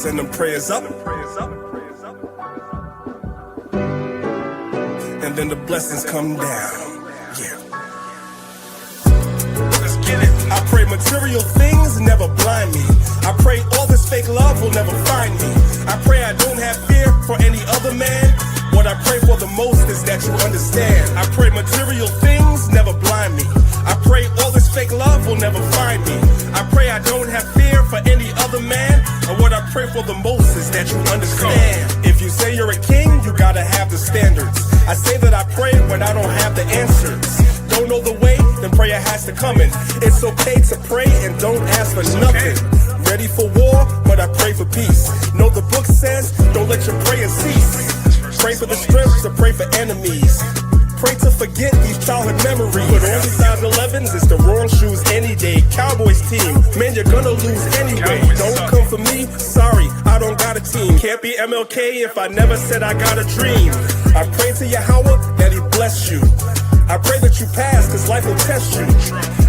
send them prayers up. And then the blessings come down. Yeah. Let's get it. I pray material things never blind me. I pray all this fake love will never find me. I pray I don't have fear for any other man. What I pray for the most is that you understand. I pray material things never blind me. I pray all this fake love will never find me. I pray I don't have fear for any other man. And what I pray for the most is that you understand. If you say you're a king, you gotta have the standards. I say that I pray when I don't have the answers. Don't know the way, then prayer has to come in. It's okay to pray and don't ask for nothing. Ready for war, but I pray for peace. Know the book says, don't let your prayers cease. Pray for the strength to pray for enemies. Pray to forget these childhood memories. Put on your size 11s, it's the wrong shoes any day. Cowboys team, man, you're gonna lose anyway. Don't come for me, sorry, I don't got a team. Can't be MLK if I never said I got a dream. I pray to Yahweh that he bless you. I pray that you pass, cause life will test you.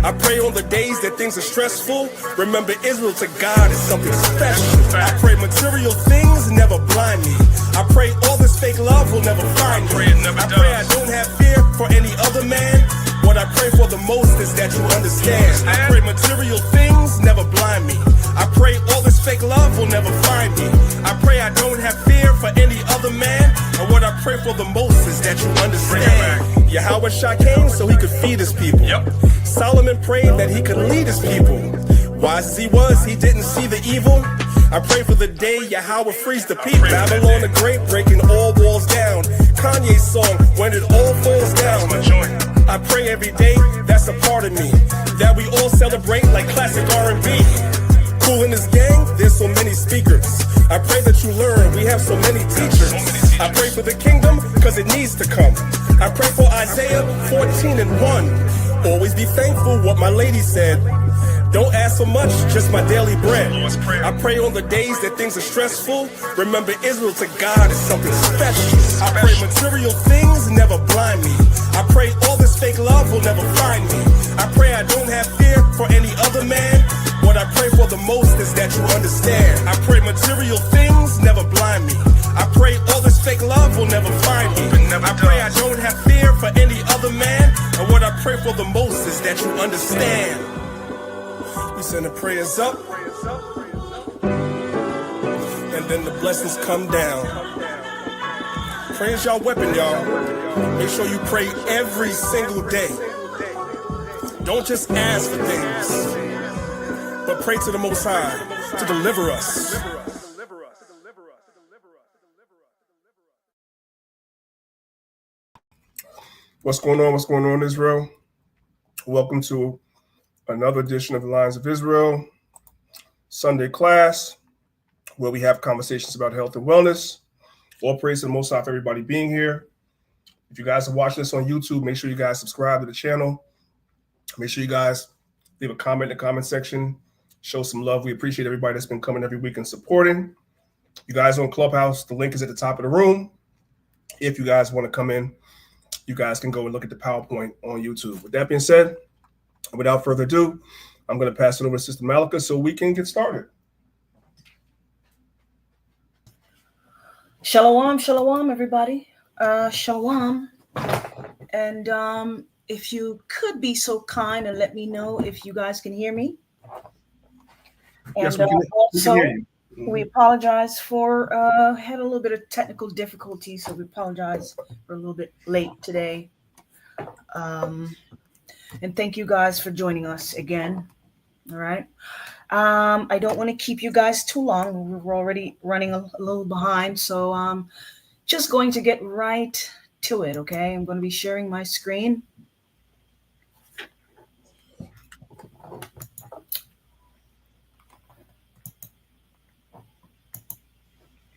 I pray on the days that things are stressful. Remember, Israel to God is something special. I pray material things never blind me. I pray all this fake love will never find me. I pray I don't have fear for any other man. What I pray for the most is that you understand. I pray material things never blind me. I pray all this fake love will never find me. I pray I don't have fear for any other man. And what I pray for the most is that you understand. Yahweh Shah came so he could feed his people. Solomon prayed that he could lead his people. Wise as he was, he didn't see the evil. I pray for the day Yahweh frees the people. Babylon the Great breaking all walls down. Kanye's song, when it all falls down. I pray every day, that's a part of me, that we all celebrate like classic R&B. Cool in this gang, there's so many speakers. I pray that you learn, we have so many teachers. I pray for the kingdom, cause it needs to come. I pray for Isaiah 14:1. Always be thankful, what my lady said. Don't ask for much, just my daily bread. I pray on the days that things are stressful. Remember, Israel to God is something special. I pray material things never blind me. I pray all this fake love will never find me. I pray I don't have fear for any other man. What I pray for the most is that you understand. I pray material things never blind me. I pray all this fake love will never find me. I pray I don't have fear for any other man. And what I pray for the most is that you understand. We send the prayers up, and then the blessings come down. Prayer's y'all weapon, y'all. Make sure you pray every single day. Don't just ask for things, but pray to the Most High to deliver us. What's going on? What's going on, Israel? Welcome to another edition of the Lions of Israel Sunday class, where we have conversations about health and wellness. All praise to the Most High for everybody being here. If you guys are watching this on YouTube, make sure you guys subscribe to the channel. Make sure you guys leave a comment in the comment section. Show some love. We appreciate everybody that's been coming every week and supporting. You guys on Clubhouse, the link is at the top of the room. If you guys want to come in, you guys can go and look at the PowerPoint on YouTube. With that being said, without further ado, I'm going to pass it over to Sister Malika so we can get started. Shalom, shalom, everybody. Shalom. And if you could be so kind and let me know if you guys can hear me. And Yes, we can hear you. We apologize for had a little bit of technical difficulty, so we apologize for a little bit late today. And thank you guys for joining us again. All right. I don't want to keep you guys too long. We're already running a little behind, so just going to get right to it. Okay, I'm going to be sharing my screen.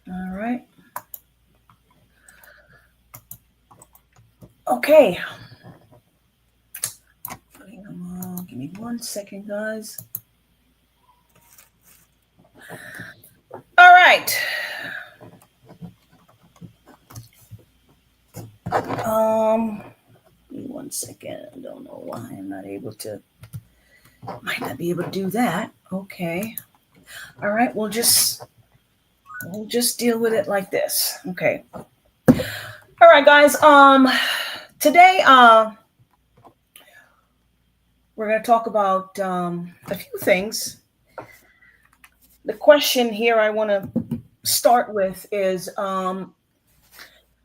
All right. Okay. Give me 1 second, guys. All right. Give me 1 second. I don't know why I'm not able to. Might not be able to do that. Okay. All right. We'll just We'll just deal with it like this. Okay. All right, guys. Today, we're going to talk about a few things. The question here I want to start with is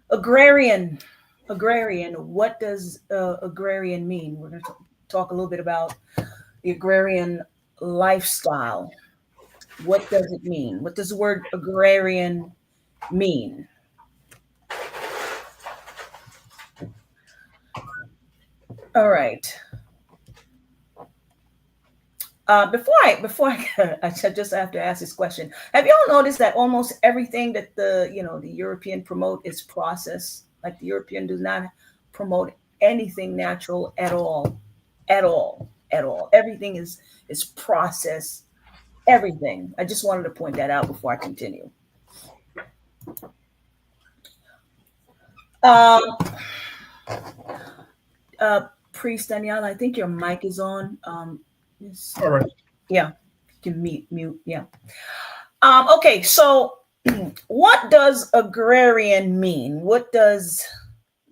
agrarian. Agrarian. What does agrarian mean? We're going to talk a little bit about the agrarian lifestyle. What does it mean? What does the word agrarian mean? All right. I just have to ask this question. Have you all noticed that almost everything that the European promote is processed? Like the European does not promote anything natural at all, at all, at all. Everything is processed. Everything. I just wanted to point that out before I continue. Um, Priest Danielle, I think your mic is on. All right. Yeah, you can mute. Yeah. Okay, so what does agrarian mean? What does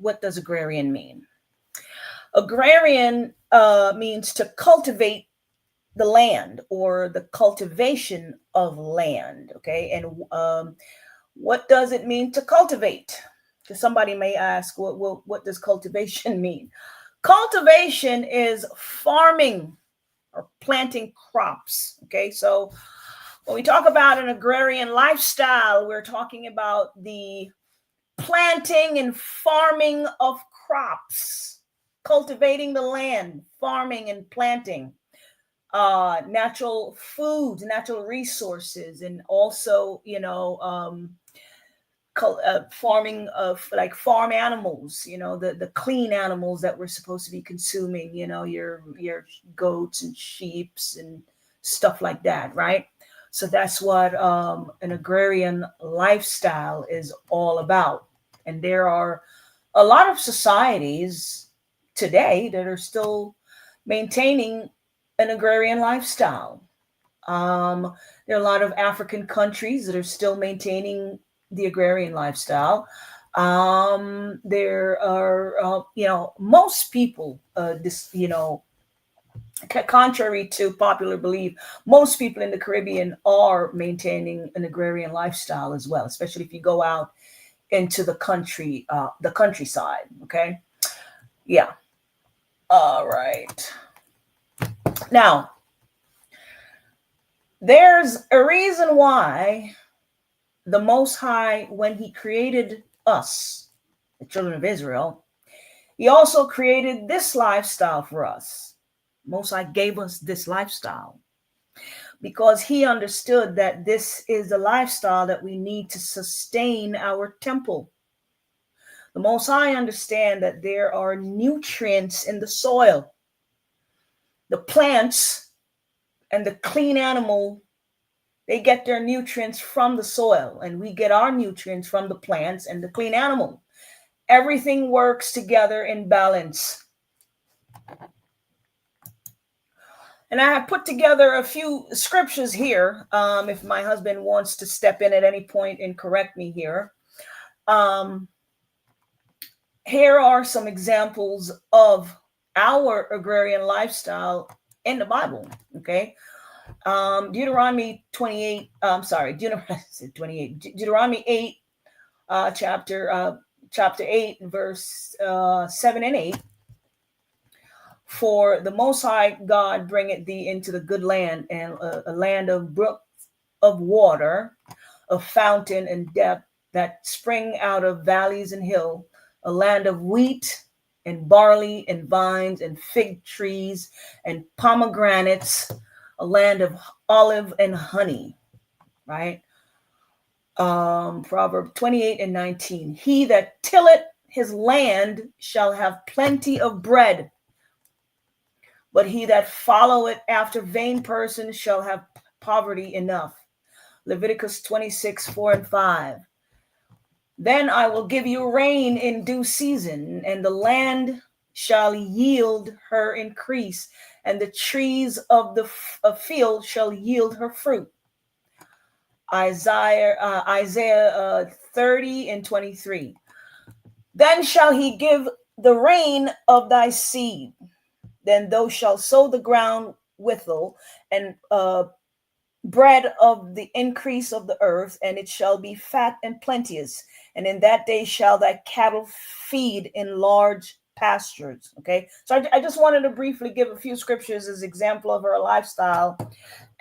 agrarian mean? Agrarian means to cultivate the land or the cultivation of land. Okay, and what does it mean to cultivate? Because somebody may ask, what does cultivation mean? Cultivation is farming or planting crops. Okay, so when we talk about an agrarian lifestyle, we're talking about the planting and farming of crops, cultivating the land, farming and planting natural foods, natural resources, and also, farming of like farm animals, the clean animals that we're supposed to be consuming, your goats and sheeps and stuff like that, right? So that's what an agrarian lifestyle is all about. And there are a lot of societies today that are still maintaining an agrarian lifestyle. There are a lot of African countries that are still maintaining the agrarian lifestyle. There are, most people, contrary to popular belief, most people in the Caribbean are maintaining an agrarian lifestyle as well, especially if you go out into the countryside. Okay. Yeah. All right. Now, there's a reason why the Most High, when he created us, the children of Israel, he also created this lifestyle for us. Most High gave us this lifestyle because he understood that this is the lifestyle that we need to sustain our temple. The Most High understand that there are nutrients in the soil. The plants and the clean animal, they get their nutrients from the soil, and we get our nutrients from the plants and the clean animal. Everything works together in balance. And I have put together a few scriptures here. If my husband wants to step in at any point and correct me here. Here are some examples of our agrarian lifestyle in the Bible. Okay. Deuteronomy 28, Deuteronomy 8, chapter 8, verse 7 and 8. For the Most High God bringeth thee into the good land, and a land of brooks of water, of fountain and depth, that spring out of valleys and hill, a land of wheat and barley and vines and fig trees and pomegranates, a land of olive and honey, right? Proverb 28 and 19. He that tilleth his land shall have plenty of bread, but he that followeth after vain persons shall have poverty enough. Leviticus 26, 4 and 5. Then I will give you rain in due season, and the land shall yield her increase, and the trees of the field shall yield her fruit. Isaiah 30 and 23. Then shall he give the rain of thy seed. Then thou shalt sow the ground withal, and bread of the increase of the earth, and it shall be fat and plenteous. And in that day shall thy cattle feed in large pastures. Okay, so I just wanted to briefly give a few scriptures as example of our lifestyle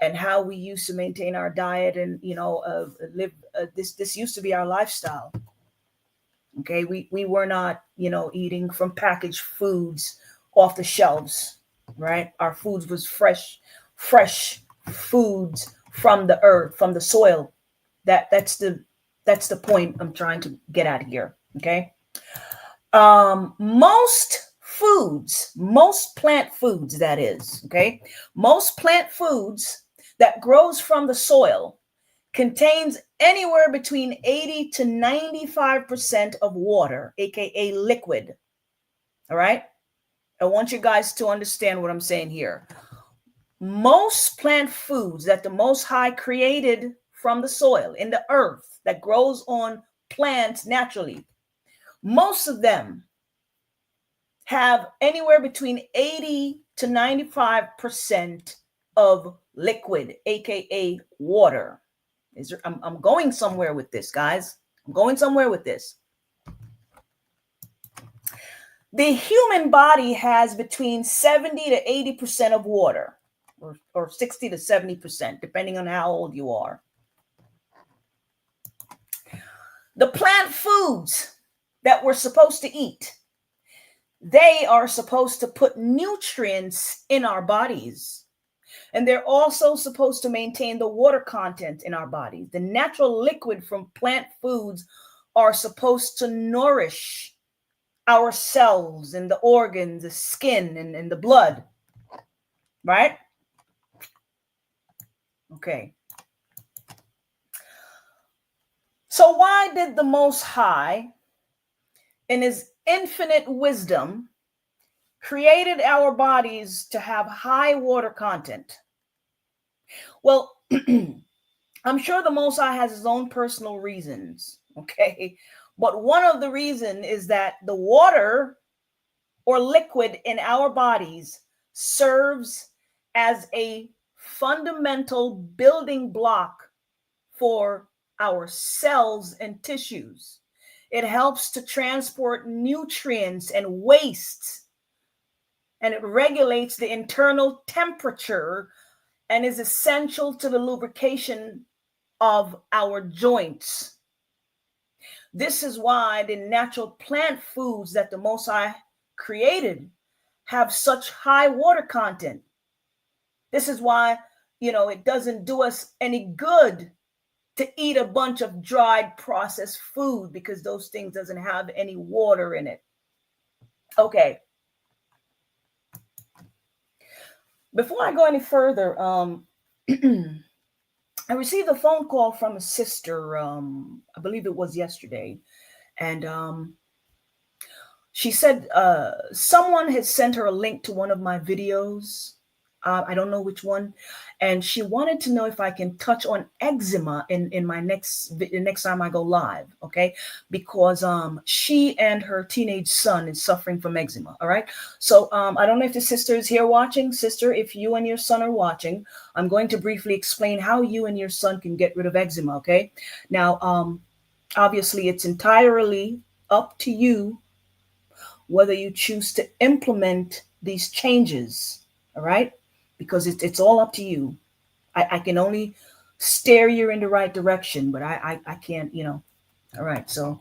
and how we used to maintain our diet and live. This used to be our lifestyle. Okay, we were not eating from packaged foods off the shelves, right? Our foods was fresh foods from the earth, from the soil. That's the point I'm trying to get at here. Okay. Most plant foods, that is, okay, most plant foods that grows from the soil contains anywhere between 80 to 95% of water, aka liquid. All right. I want you guys to understand what I'm saying here. Most plant foods that the Most High created from the soil, in the earth, that grows on plants naturally, most of them have anywhere between 80 to 95% of liquid, aka water. I'm going somewhere with this, guys. I'm going somewhere with this. The human body has between 70 to 80% of water, or 60 to 70%, depending on how old you are. The plant foods that we're supposed to eat, they are supposed to put nutrients in our bodies. And they're also supposed to maintain the water content in our bodies. The natural liquid from plant foods are supposed to nourish our cells and the organs, the skin, and the blood. Right? Okay. So why did the Most High, in his infinite wisdom, created our bodies to have high water content? Well, I'm sure the Most High has his own personal reasons, okay? But one of the reasons is that the water or liquid in our bodies serves as a fundamental building block for our cells and tissues. It helps to transport nutrients and waste, and it regulates the internal temperature and is essential to the lubrication of our joints. This is why the natural plant foods that the Most High created have such high water content. This is why, it doesn't do us any good to eat a bunch of dried processed food, because those things doesn't have any water in it. Okay. Before I go any further, I received a phone call from a sister, I believe it was yesterday, and she said someone had sent her a link to one of my videos. I don't know which one, and she wanted to know if I can touch on eczema in my next time I go live, okay? Because she and her teenage son is suffering from eczema. All right. So I don't know if the sister is here watching. Sister, if you and your son are watching, I'm going to briefly explain how you and your son can get rid of eczema. Okay. Now, obviously, it's entirely up to you whether you choose to implement these changes. All right. Because it's all up to you. I can only steer you in the right direction, but I can't, All right. So,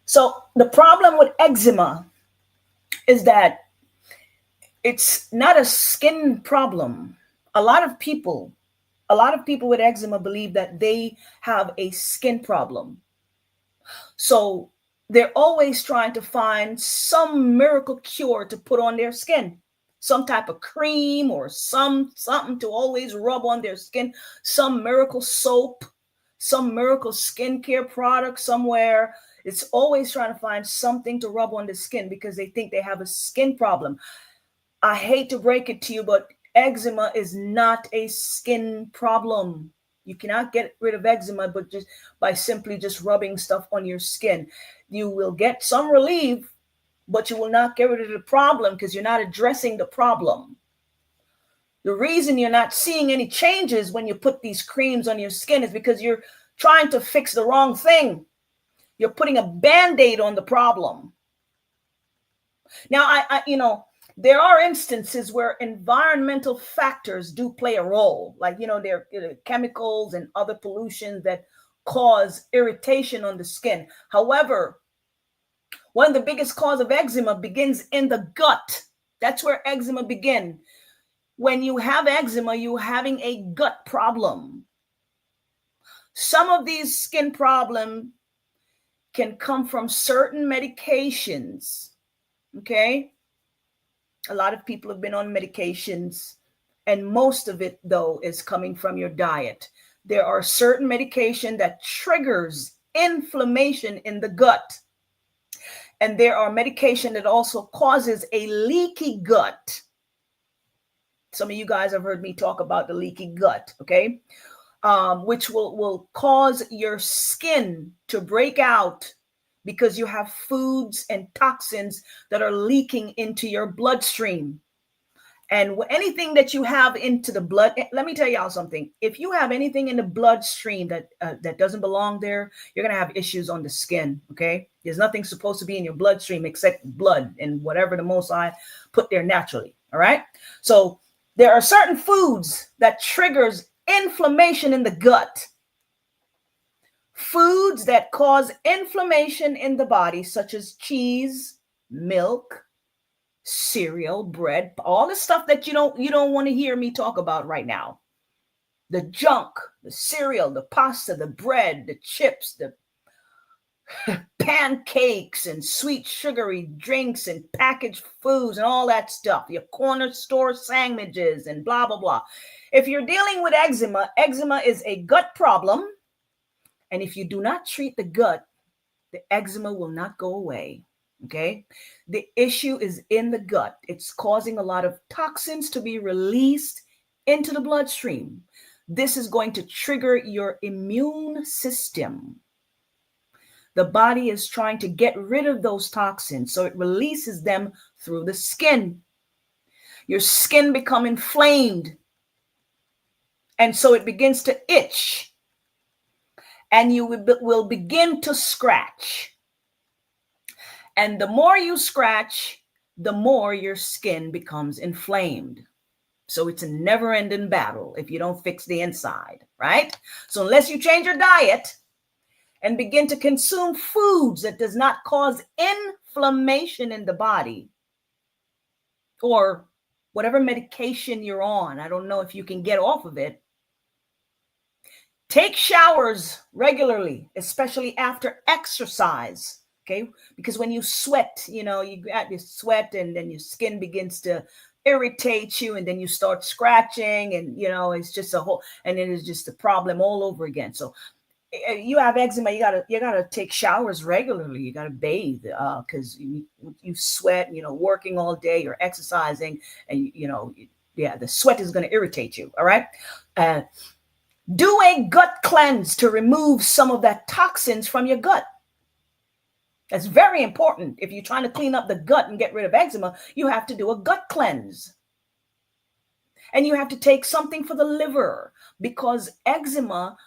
so the problem with eczema is that it's not a skin problem. A lot of people with eczema believe that they have a skin problem. So they're always trying to find some miracle cure to put on their skin, some type of cream or something to always rub on their skin, some miracle soap, some miracle skincare product somewhere. It's always trying to find something to rub on the skin because they think they have a skin problem. I hate to break it to you, but Eczema is not a skin problem. You cannot get rid of eczema but just by simply just rubbing stuff on your skin. You will get some relief, but you will not get rid of the problem because you're not addressing the problem. The reason you're not seeing any changes when you put these creams on your skin is because you're trying to fix the wrong thing. You're putting a Band-Aid on the problem. Now, I there are instances where environmental factors do play a role, like, there are chemicals and other pollution that cause irritation on the skin. However, one of the biggest cause of eczema begins in the gut. That's where eczema begins. When you have eczema, you're having a gut problem. Some of these skin problems can come from certain medications. Okay? A lot of people have been on medications, and most of it, though, is coming from your diet. There are certain medication that triggers inflammation in the gut. And there are medication that also causes a leaky gut. Some of you guys have heard me talk about the leaky gut, okay? Which will cause your skin to break out because you have foods and toxins that are leaking into your bloodstream. And anything that you have into the blood, let me tell y'all something. If you have anything in the bloodstream that doesn't belong there, you're going to have issues on the skin, okay? There's nothing supposed to be in your bloodstream except blood and whatever the Most High put there naturally, all right? So there are certain foods that triggers inflammation in the gut. Foods that cause inflammation in the body, such as cheese, milk, cereal, bread, all the stuff that you don't want to hear me talk about right now. The junk, the cereal, the pasta, the bread, the chips, the pancakes and sweet sugary drinks and packaged foods and all that stuff, your corner store sandwiches and blah, blah, blah. If you're dealing with eczema, eczema is a gut problem. And if you do not treat the gut, the eczema will not go away. Okay. The issue is in the gut. It's causing a lot of toxins to be released into the bloodstream. This is going to trigger your immune system. The body is trying to get rid of those toxins, so it releases them through the skin. Your skin becomes inflamed, and so it begins to itch. And you will begin to scratch. And the more you scratch, the more your skin becomes inflamed. So it's a never-ending battle if you don't fix the inside, right? So unless you change your diet and begin to consume foods that does not cause inflammation in the body, or whatever medication you're on, I don't know if you can get off of it. Take showers regularly, especially after exercise, okay? Because when you sweat, you got this sweat and then your skin begins to irritate you and then you start scratching and, it's just and then it's just a problem all over again. So you have eczema, you gotta take showers regularly. You gotta bathe because you sweat, working all day, you're exercising and, the sweat is going to irritate you, all right? Do a gut cleanse to remove some of that toxins from your gut. That's very important. If you're trying to clean up the gut and get rid of eczema, you have to do a gut cleanse. And you have to take something for the liver, because eczema,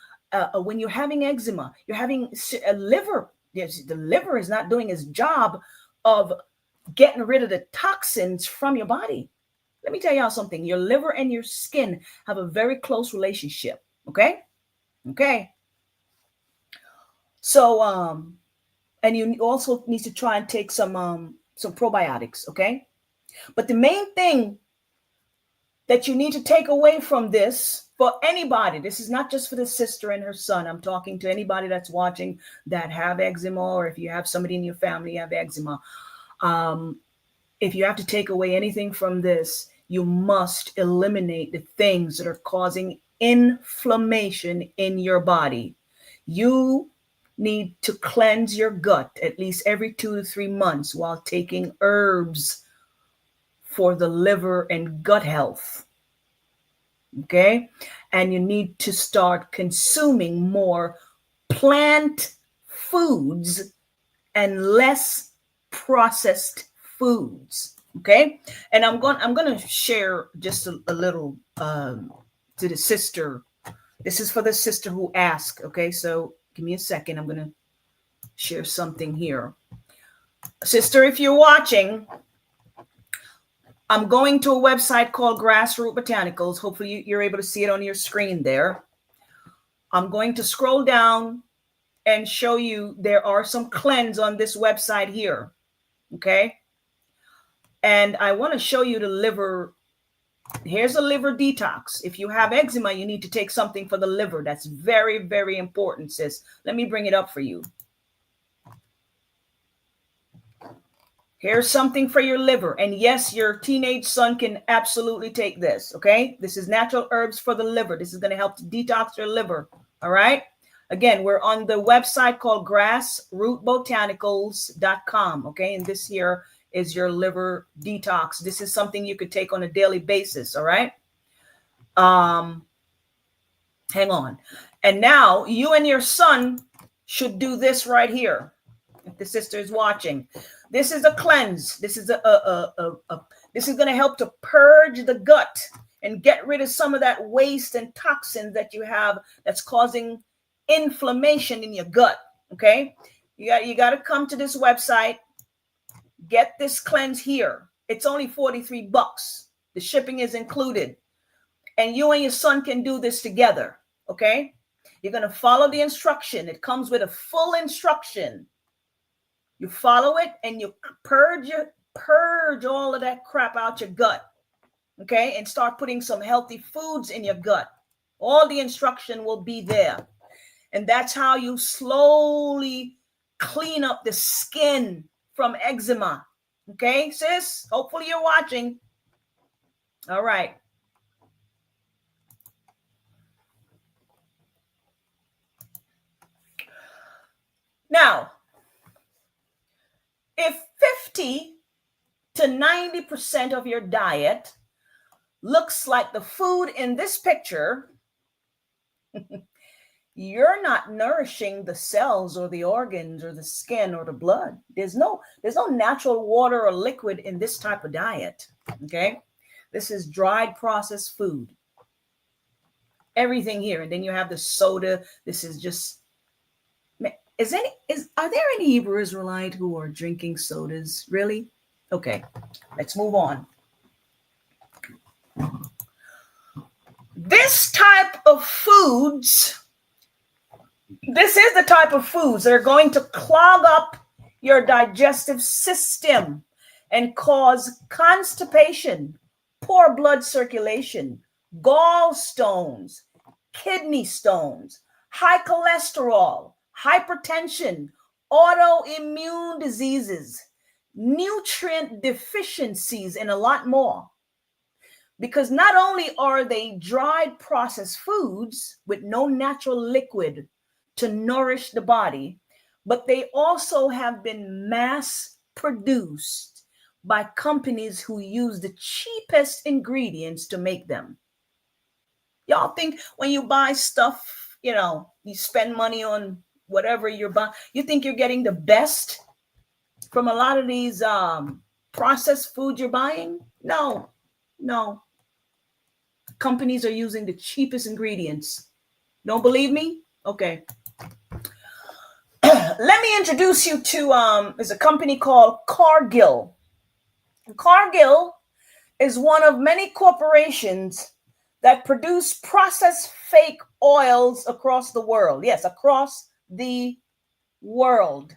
when you're having eczema, you're having a liver. The liver is not doing its job of getting rid of the toxins from your body. Let me tell y'all something. Your liver and your skin have a very close relationship. Okay. So, and you also need to try and take some probiotics. Okay. But the main thing that you need to take away from this, for anybody, this is not just for the sister and her son. I'm talking to anybody that's watching that have eczema, or if you have somebody in your family have eczema. If you have to take away anything from this, you must eliminate the things that are causing inflammation in your body. You need to cleanse your gut at least every 2 to 3 months while taking herbs for the liver and gut health. Okay. And you need to start consuming more plant foods and less processed foods. Okay. And I'm going to share just a little to the sister. This is for the sister who asked. Okay. So give me a second. I'm going to share something here. Sister, if you're watching, I'm going to a website called Grassroot Botanicals. Hopefully you're able to see it on your screen there. I'm going to scroll down and show you there are some cleanse on this website here. Okay. And I want to show you the liver. Here's a liver detox. If you have eczema, you need to take something for the liver. That's very, very important, sis. Let me bring it up for you. Here's something for your liver. And yes, your teenage son can absolutely take this. Okay. This is natural herbs for the liver. This is going to help to detox your liver. All right. Again, we're on the website called grassrootbotanicals.com. Okay. And this here is your liver detox. This is something you could take on a daily basis. All right. Hang on. And now you and your son should do this right here. If the sister is watching, this is a cleanse. This is this is going to help to purge the gut and get rid of some of that waste and toxins that you have that's causing inflammation in your gut. Okay, you got to come to this website, get this cleanse here. It's only $43. The shipping is included, and you and your son can do this together. Okay, you're going to follow the instruction. It comes with a full instruction. You follow it and you purge all of that crap out your gut. Okay. And start putting some healthy foods in your gut. All the instruction will be there. And that's how you slowly clean up the skin from eczema. Okay, sis? Hopefully you're watching. All right. Now, if 50 to 90% of your diet looks like the food in this picture, you're not nourishing the cells or the organs or the skin or the blood. There's no natural water or liquid in this type of diet. Okay. This is dried processed food. Everything here. And then you have the soda. This is just, are there any Hebrew Israelite who are drinking sodas? Really? Okay, let's move on. This type of foods, this is the type of foods that are going to clog up your digestive system and cause constipation, poor blood circulation, gallstones, kidney stones, high cholesterol, hypertension, autoimmune diseases, nutrient deficiencies, and a lot more. Because not only are they dried processed foods with no natural liquid to nourish the body, but they also have been mass produced by companies who use the cheapest ingredients to make them. Y'all think when you buy stuff, you spend money on whatever you're buying, you think you're getting the best from a lot of these processed foods you're buying? No. Companies are using the cheapest ingredients. Don't believe me? Okay. Let me introduce you to there's a company called Cargill. Cargill is one of many corporations that produce processed fake oils across the world. Yes, across the world.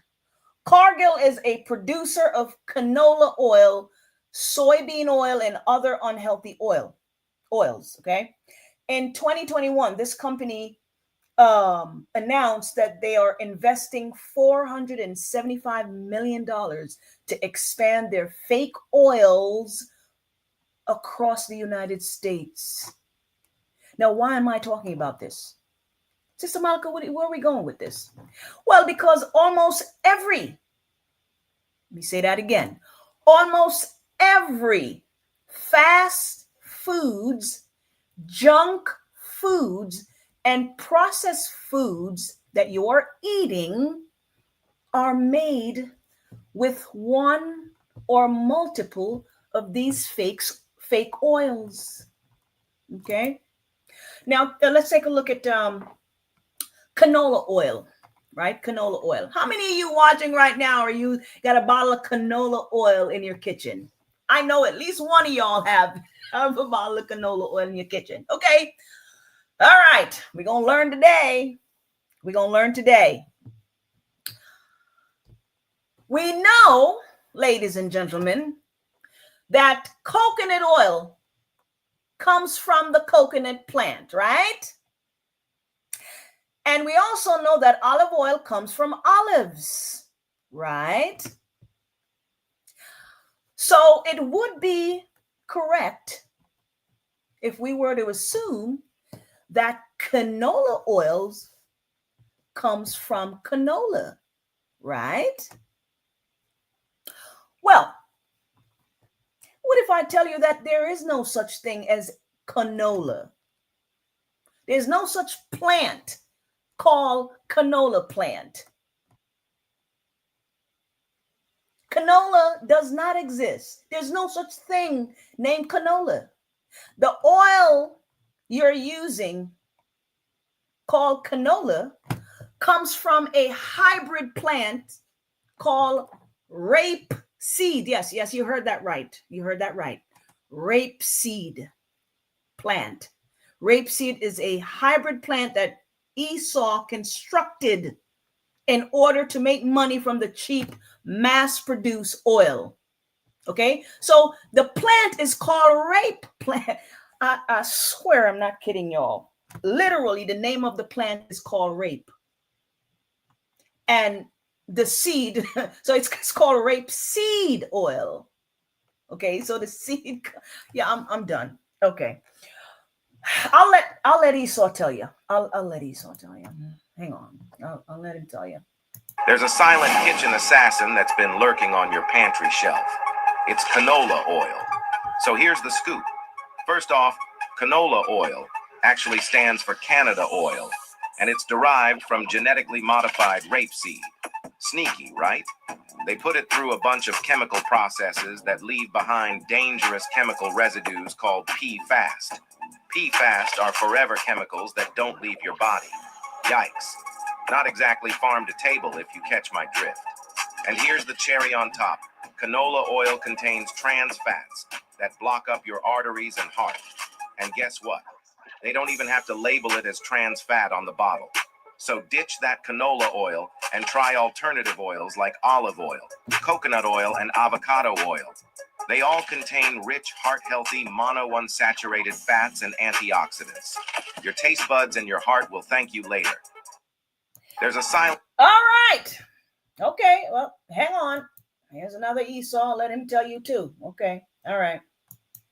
Cargill is a producer of canola oil, soybean oil, and other unhealthy oils. Okay. In 2021, this company announced that they are investing $475 million to expand their fake oils across the United States. Now, why am I talking about this? Sister Malika, where are we going with this? Well, because almost every fast foods junk foods and processed foods that you're eating are made with one or multiple of these fake oils. Okay. Now let's take a look at canola oil, right? Canola oil. How many of you watching right now are you got a bottle of canola oil in your kitchen? I know at least one of y'all have a bottle of canola oil in your kitchen. Okay. All right. We're going to learn today. We're going to learn today. We know, ladies and gentlemen, that coconut oil comes from the coconut plant, right? And we also know that olive oil comes from olives, right? So it would be correct if we were to assume that canola oils comes from canola, right? Well, what if I tell you that there is no such thing as canola? There's no such plant called canola plant. Canola does not exist. There's no such thing named canola. The oil you're using called canola comes from a hybrid plant called rapeseed. Yes, you heard that right. You heard that right. Rapeseed plant. Rapeseed is a hybrid plant that Esau constructed in order to make money from the cheap mass-produced oil. Okay, so the plant is called rape plant. I swear I'm not kidding y'all. Literally, the name of the plant is called rape. And the seed, so it's called rape seed oil. Okay, so the seed, yeah, I'm done. Okay. I'll let Esau tell you. I'll let Esau tell you. Hang on. I'll let him tell you. There's a silent kitchen assassin that's been lurking on your pantry shelf. It's canola oil. So here's the scoop. First off, canola oil actually stands for Canada oil, and it's derived from genetically modified rapeseed. Sneaky, right? They put it through a bunch of chemical processes that leave behind dangerous chemical residues called PFAS. PFAS are forever chemicals that don't leave your body. Yikes. Not exactly farm to table if you catch my drift. And here's the cherry on top. Canola oil contains trans fats that block up your arteries and heart. And guess what? They don't even have to label it as trans fat on the bottle. So ditch that canola oil and try alternative oils like olive oil, coconut oil, and avocado oil. They all contain rich, heart-healthy, monounsaturated fats and antioxidants. Your taste buds and your heart will thank you later. There's a silent... All right. Okay, well, hang on. Here's another Esau. Let him tell you too. Okay, all right.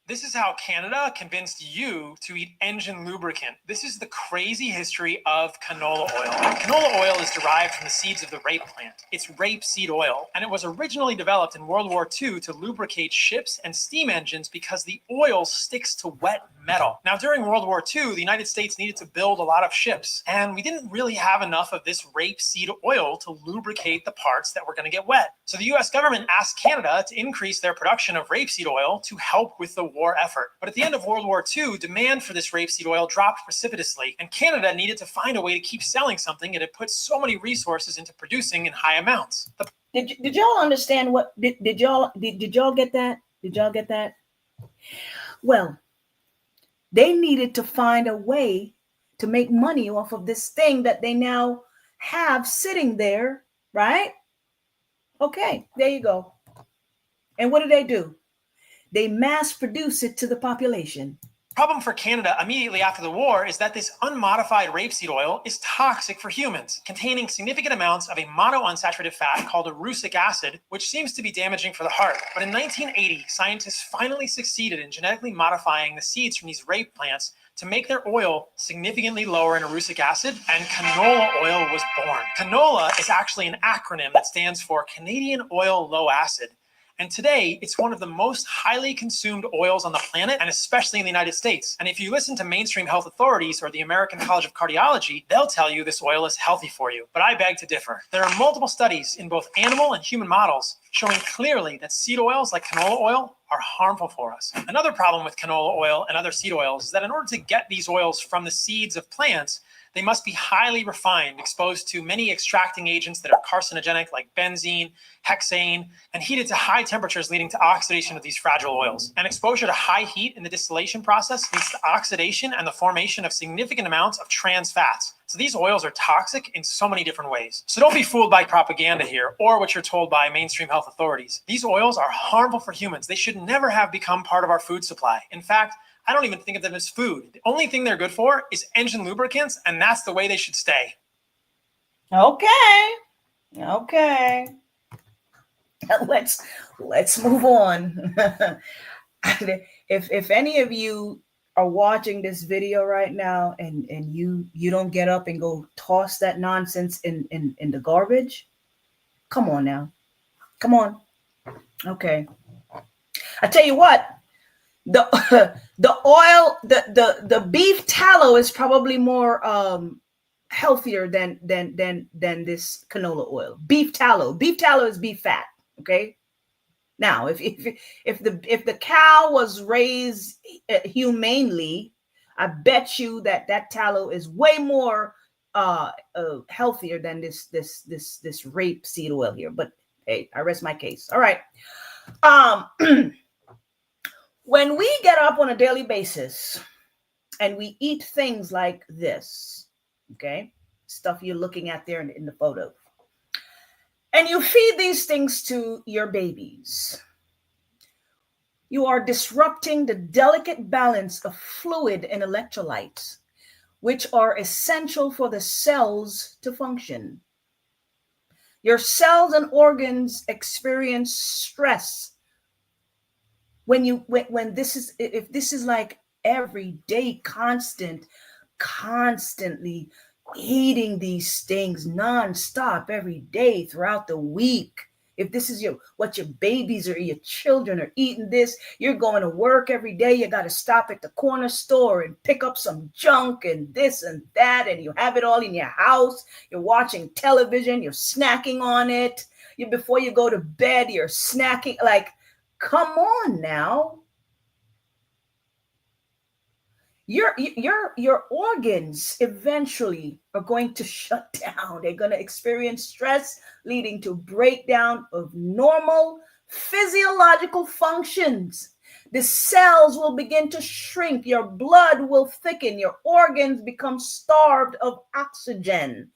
This is how Canada convinced you to eat engine lubricant. This is the crazy history of canola oil. Canola oil is derived from the seeds of the rape plant. It's rapeseed oil, and it was originally developed in World War II to lubricate ships and steam engines because the oil sticks to wet metal. Now, during World War II, the United States needed to build a lot of ships, and we didn't really have enough of this rapeseed oil to lubricate the parts that were going to get wet. So the US government asked Canada to increase their production of rapeseed oil to help with the war effort. But at the end of World War II, demand for this rapeseed oil dropped precipitously, and Canada needed to find a way to keep selling something it had put so many resources into producing in high amounts. Did y'all understand what did y'all get that? Did y'all get that? Well, they needed to find a way to make money off of this thing that they now have sitting there, right? Okay, there you go. And what do? They mass produce it to the population. Problem for Canada immediately after the war is that this unmodified rapeseed oil is toxic for humans, containing significant amounts of a monounsaturated fat called erucic acid, which seems to be damaging for the heart. But in 1980, scientists finally succeeded in genetically modifying the seeds from these rape plants to make their oil significantly lower in erucic acid, and canola oil was born. Canola is actually an acronym that stands for Canadian Oil Low Acid, And today, it's one of the most highly consumed oils on the planet, and especially in the United States. And if you listen to mainstream health authorities or the American College of Cardiology, they'll tell you this oil is healthy for you. But I beg to differ. There are multiple studies in both animal and human models showing clearly that seed oils like canola oil are harmful for us. Another problem with canola oil and other seed oils is that in order to get these oils from the seeds of plants, they must be highly refined, exposed to many extracting agents that are carcinogenic like benzene, hexane, and heated to high temperatures leading to oxidation of these fragile oils. And exposure to high heat in the distillation process leads to oxidation and the formation of significant amounts of trans fats. So these oils are toxic in so many different ways. So don't be fooled by propaganda here or what you're told by mainstream health authorities. These oils are harmful for humans. They should never have become part of our food supply. In fact, I don't even think of them as food. The only thing they're good for is engine lubricants, and that's the way they should stay. Okay. Let's move on. If any of you are watching this video right now and you don't get up and go toss that nonsense in the garbage, come on now. Come on. Okay. I tell you what. The oil, the beef tallow is probably more healthier than this canola oil. Beef tallow is beef fat. Okay. Now, if the cow was raised humanely, I bet you that tallow is way more healthier than this rapeseed oil here. But hey, I rest my case. All right. When we get up on a daily basis and we eat things like this, okay, stuff you're looking at there in the photo, and you feed these things to your babies, you are disrupting the delicate balance of fluid and electrolytes, which are essential for the cells to function. Your cells and organs experience stress when this is like every day, constantly eating these things nonstop every day throughout the week. If this is what your babies or your children are eating this, you're going to work every day. You got to stop at the corner store and pick up some junk and this and that, and you have it all in your house. You're watching television. You're snacking on it. Before you go to bed, you're snacking. Like, come on now. Your organs eventually are going to shut down. They're going to experience stress, leading to breakdown of normal physiological functions. The cells will begin to shrink. Your blood will thicken. Your organs become starved of oxygen.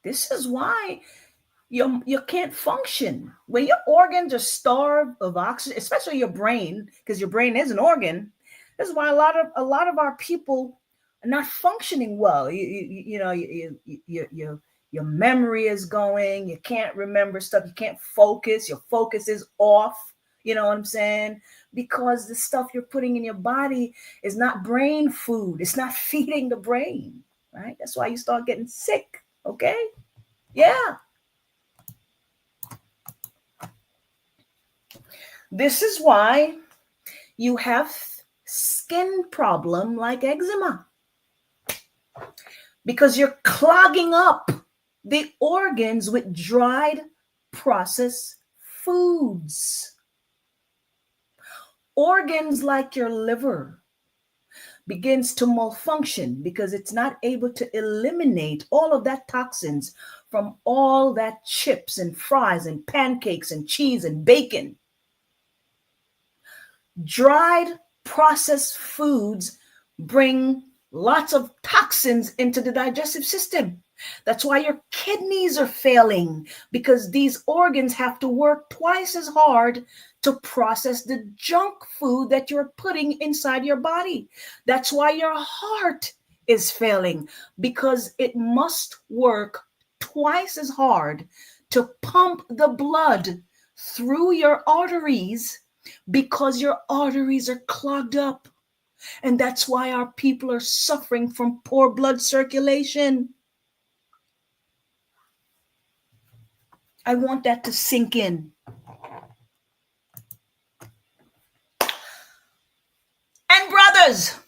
This is why you can't function. When your organs are starved of oxygen, especially your brain, because your brain is an organ. This is why a lot of our people are not functioning well. Your memory is going. You can't remember stuff. You can't focus. Your focus is off. You know what I'm saying? Because the stuff you're putting in your body is not brain food. It's not feeding the brain, right? That's why you start getting sick. Okay? Yeah. This is why you have skin problem like eczema, because you're clogging up the organs with dried processed foods. Organs like your liver begins to malfunction because it's not able to eliminate all of that toxins from all that chips and fries and pancakes and cheese and bacon. Dried processed foods bring lots of toxins into the digestive system. That's why your kidneys are failing, because these organs have to work twice as hard to process the junk food that you're putting inside your body. That's why your heart is failing, because it must work twice as hard to pump the blood through your arteries, because your arteries are clogged up. And that's why our people are suffering from poor blood circulation. I want that to sink in. And brothers,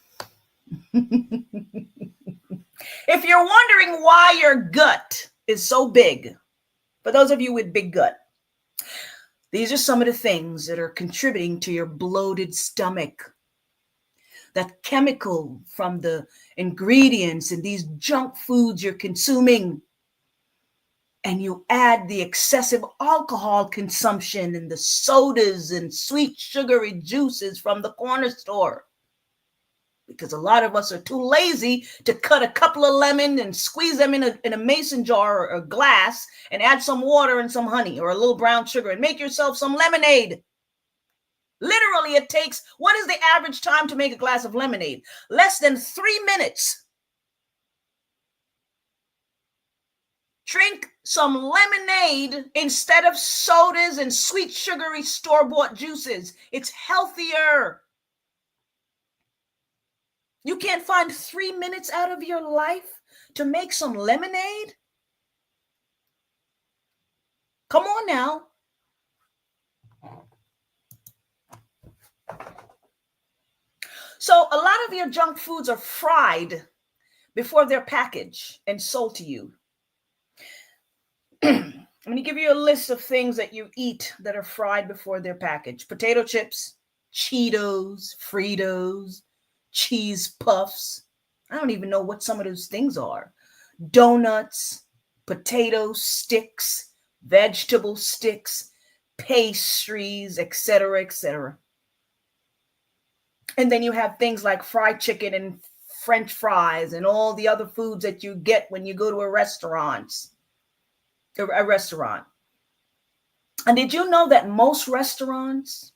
if you're wondering why your gut is so big, for those of you with big gut, these are some of the things that are contributing to your bloated stomach. That chemical from the ingredients in these junk foods you're consuming. And you add the excessive alcohol consumption and the sodas and sweet sugary juices from the corner store. Because a lot of us are too lazy to cut a couple of lemons and squeeze them in a mason jar or a glass and add some water and some honey or a little brown sugar and make yourself some lemonade. Literally, it takes, what is the average time to make a glass of lemonade? Less than 3 minutes. Drink some lemonade instead of sodas and sweet sugary store-bought juices. It's healthier. You can't find 3 minutes out of your life to make some lemonade? Come on now. So a lot of your junk foods are fried before they're packaged and sold to you. I'm going to give you a list of things that you eat that are fried before they're packaged. Potato chips, Cheetos, Fritos, cheese puffs. I don't even know what some of those things are. Donuts, potato sticks, vegetable sticks, pastries, etc., etc. And then you have things like fried chicken and French fries and all the other foods that you get when you go to a restaurant. And did you know that most restaurants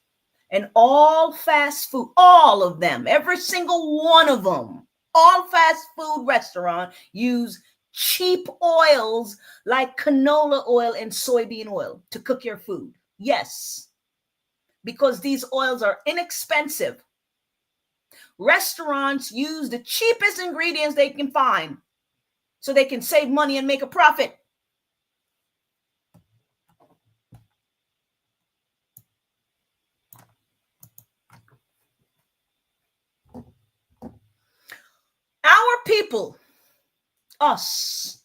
and all fast food, all of them, every single one of them, all fast food restaurants use cheap oils like canola oil and soybean oil to cook your food? Yes, because these oils are inexpensive. Restaurants use the cheapest ingredients they can find so they can save money and make a profit. Our people, us,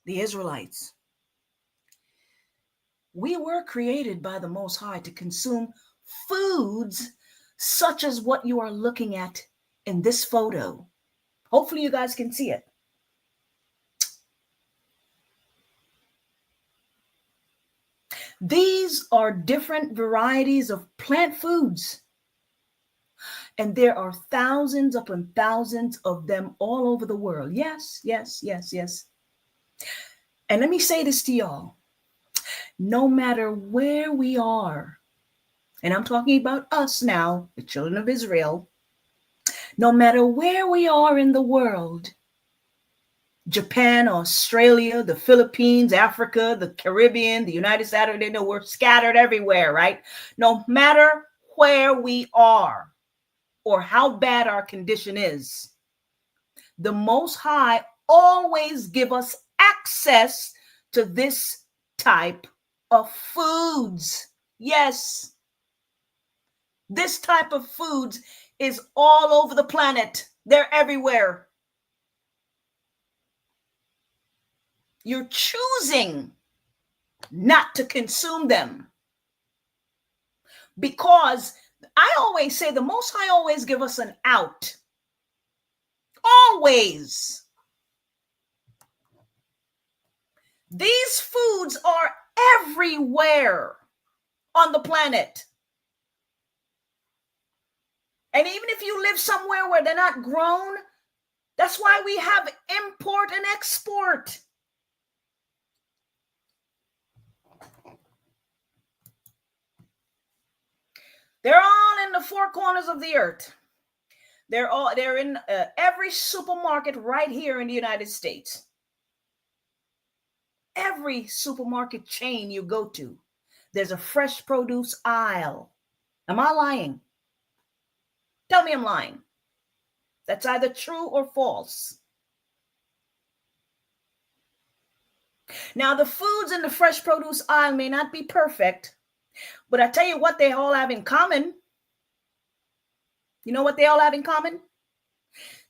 the Israelites, we were created by the Most High to consume foods such as what you are looking at in this photo. Hopefully you guys can see it. These are different varieties of plant foods. And there are thousands upon thousands of them all over the world. Yes, yes, yes, yes. And let me say this to y'all. No matter where we are, and I'm talking about us now, the children of Israel, no matter where we are in the world, Japan, Australia, the Philippines, Africa, the Caribbean, the United States, they know we're scattered everywhere, right? No matter where we are or how bad our condition is, the Most High always give us access to this type of foods. Yes. This type of foods is all over the planet. They're everywhere. You're choosing not to consume them. Because I always say the Most High always give us an out. Always. These foods are everywhere on the planet. And even if you live somewhere where they're not grown, that's why we have import and export. They're all in the four corners of the earth. They're in every supermarket right here in the United States. Every supermarket chain you go to, there's a fresh produce aisle. Am I lying? Tell me I'm lying. That's either true or false. Now, the foods in the fresh produce aisle may not be perfect, but I tell you what they all have in common. You know what they all have in common?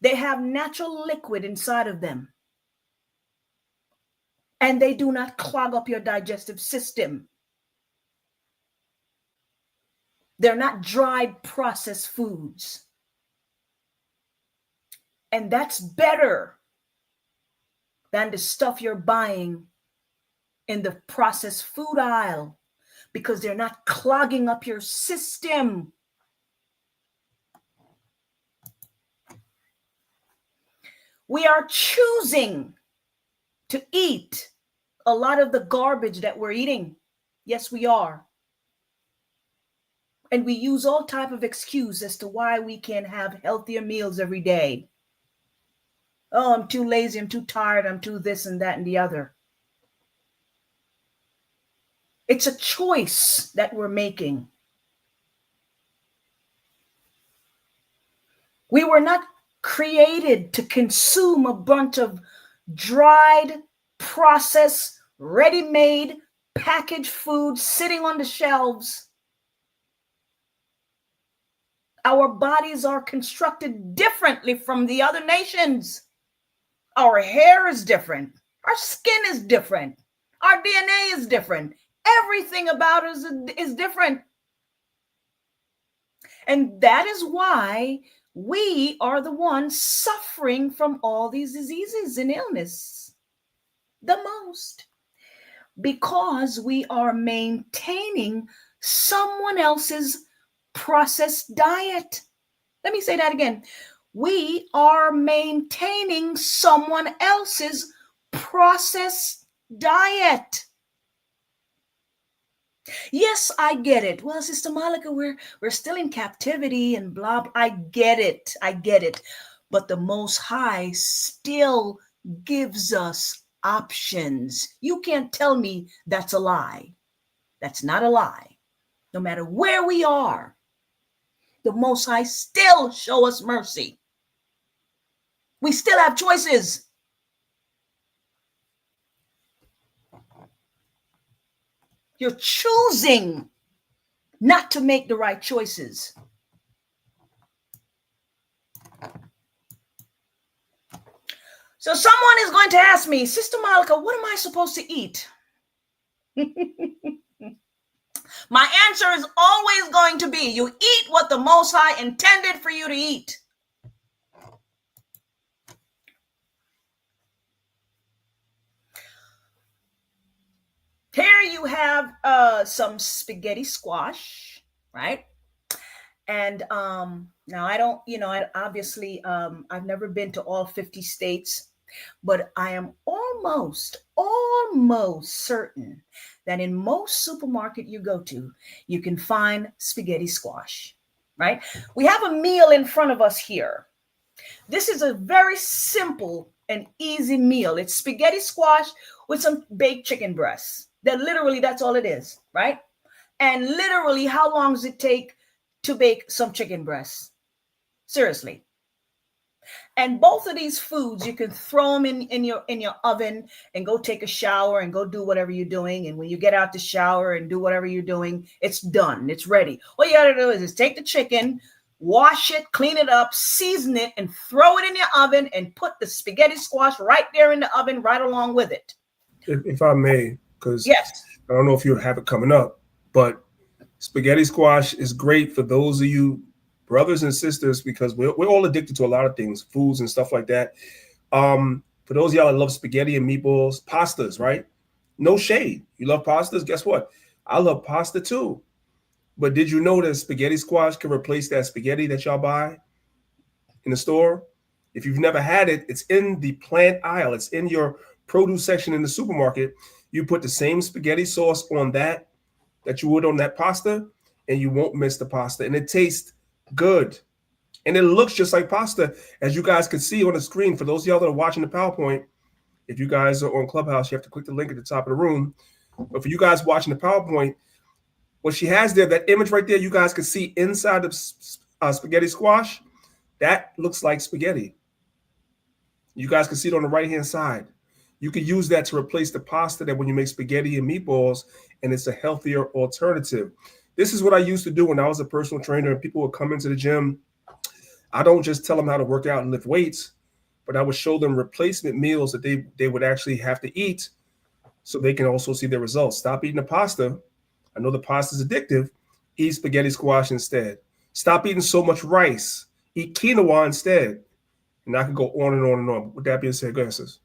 They have natural liquid inside of them. And they do not clog up your digestive system. They're not dried processed foods. And that's better than the stuff you're buying in the processed food aisle, because they're not clogging up your system. We are choosing to eat a lot of the garbage that we're eating. Yes, we are. And we use all type of excuse as to why we can't have healthier meals every day. Oh, I'm too lazy, I'm too tired, I'm too this and that and the other. It's a choice that we're making. We were not created to consume a bunch of dried, processed, ready-made, packaged food sitting on the shelves. Our bodies are constructed differently from the other nations. Our hair is different. Our skin is different. Our DNA is different. Everything about us is different. And that is why we are the ones suffering from all these diseases and illness the most, because we are maintaining someone else's processed diet. Let me say that again. We are maintaining someone else's processed diet. Yes, I get it. Well, Sister Malika, we're still in captivity and blah, blah. I get it. I get it. But the Most High still gives us options. You can't tell me that's a lie. That's not a lie. No matter where we are, the Most High still show us mercy. We still have choices. You're choosing not to make the right choices. So someone is going to ask me, Sister Malika, what am I supposed to eat? My answer is always going to be, you eat what the Most High intended for you to eat. Here you have some spaghetti squash, right? And now I don't, obviously I've never been to all 50 states, but I am almost certain that in most supermarket you go to, you can find spaghetti squash, right? We have a meal in front of us here. This is a very simple and easy meal. It's spaghetti squash with some baked chicken breasts. That's all it is, right? And literally, how long does it take to bake some chicken breasts? Seriously. And both of these foods, you can throw them in your oven and go take a shower and go do whatever you're doing. And when you get out the shower and do whatever you're doing, it's done. It's ready. All you got to do is take the chicken, wash it, clean it up, season it, and throw it in your oven and put the spaghetti squash right there in the oven right along with it. If I may, because yes, I don't know if you have it coming up, but spaghetti squash is great for those of you brothers and sisters, because we're all addicted to a lot of things, foods and stuff like that. For those of y'all that love spaghetti and meatballs, pastas, right? No shade. You love pastas? Guess what? I love pasta too. But did you know that spaghetti squash can replace that spaghetti that y'all buy in the store? If you've never had it, it's in the plant aisle. It's in your produce section in the supermarket. You put the same spaghetti sauce on that you would on that pasta, and you won't miss the pasta. And it tastes good. And it looks just like pasta, as you guys can see on the screen. For those of y'all that are watching the PowerPoint, if you guys are on Clubhouse, you have to click the link at the top of the room. But for you guys watching the PowerPoint, what she has there, that image right there, you guys can see inside the spaghetti squash, that looks like spaghetti. You guys can see it on the right-hand side. You could use that to replace the pasta that when you make spaghetti and meatballs, and it's a healthier alternative. This is what I used to do when I was a personal trainer and people would come into the gym. I don't just tell them how to work out and lift weights, but I would show them replacement meals that they would actually have to eat so they can also see their results. Stop eating the pasta. I know the pasta is addictive. Eat spaghetti squash instead. Stop eating so much rice. Eat quinoa instead. And I could go on and on and on. With that being said, go ahead, sis.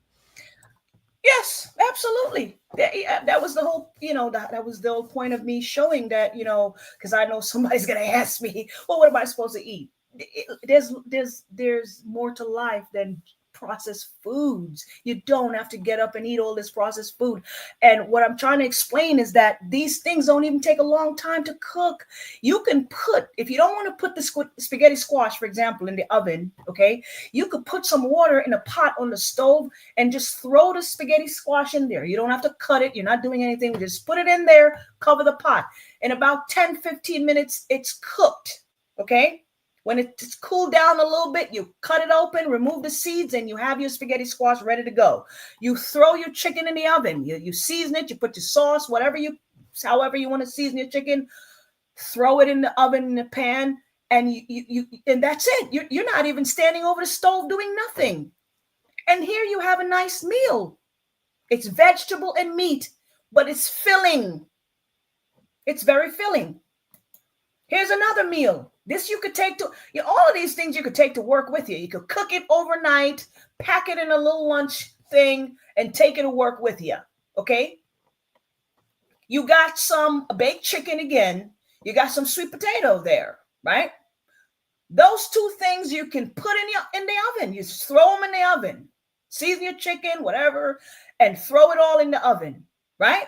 Yes, absolutely. That was the whole, that was the whole point of me showing that, because I know somebody's going to ask me, well, what am I supposed to eat? There's more to life than processed foods. You don't have to get up and eat all this processed food. And what I'm trying to explain is that these things don't even take a long time to cook. You can put, if you don't want to put the spaghetti squash, for example, in the oven, okay, you could put some water in a pot on the stove and just throw the spaghetti squash in there. You don't have to cut it. You're not doing anything. Just put it in there, cover the pot. In about 10-15 minutes, it's cooked, okay? When it's cooled down a little bit, you cut it open, remove the seeds, and you have your spaghetti squash ready to go. You throw your chicken in the oven. You season it. You put your sauce, however you want to season your chicken. Throw it in the oven in the pan, and and that's it. You're not even standing over the stove doing nothing. And here you have a nice meal. It's vegetable and meat, but it's filling. It's very filling. Here's another meal. This you could take to, all of these things you could take to work with you. You could cook it overnight, pack it in a little lunch thing, and take it to work with you, okay? You got some baked chicken again. You got some sweet potato there, right? Those two things you can put in the oven. You just throw them in the oven. Season your chicken, whatever, and throw it all in the oven, right?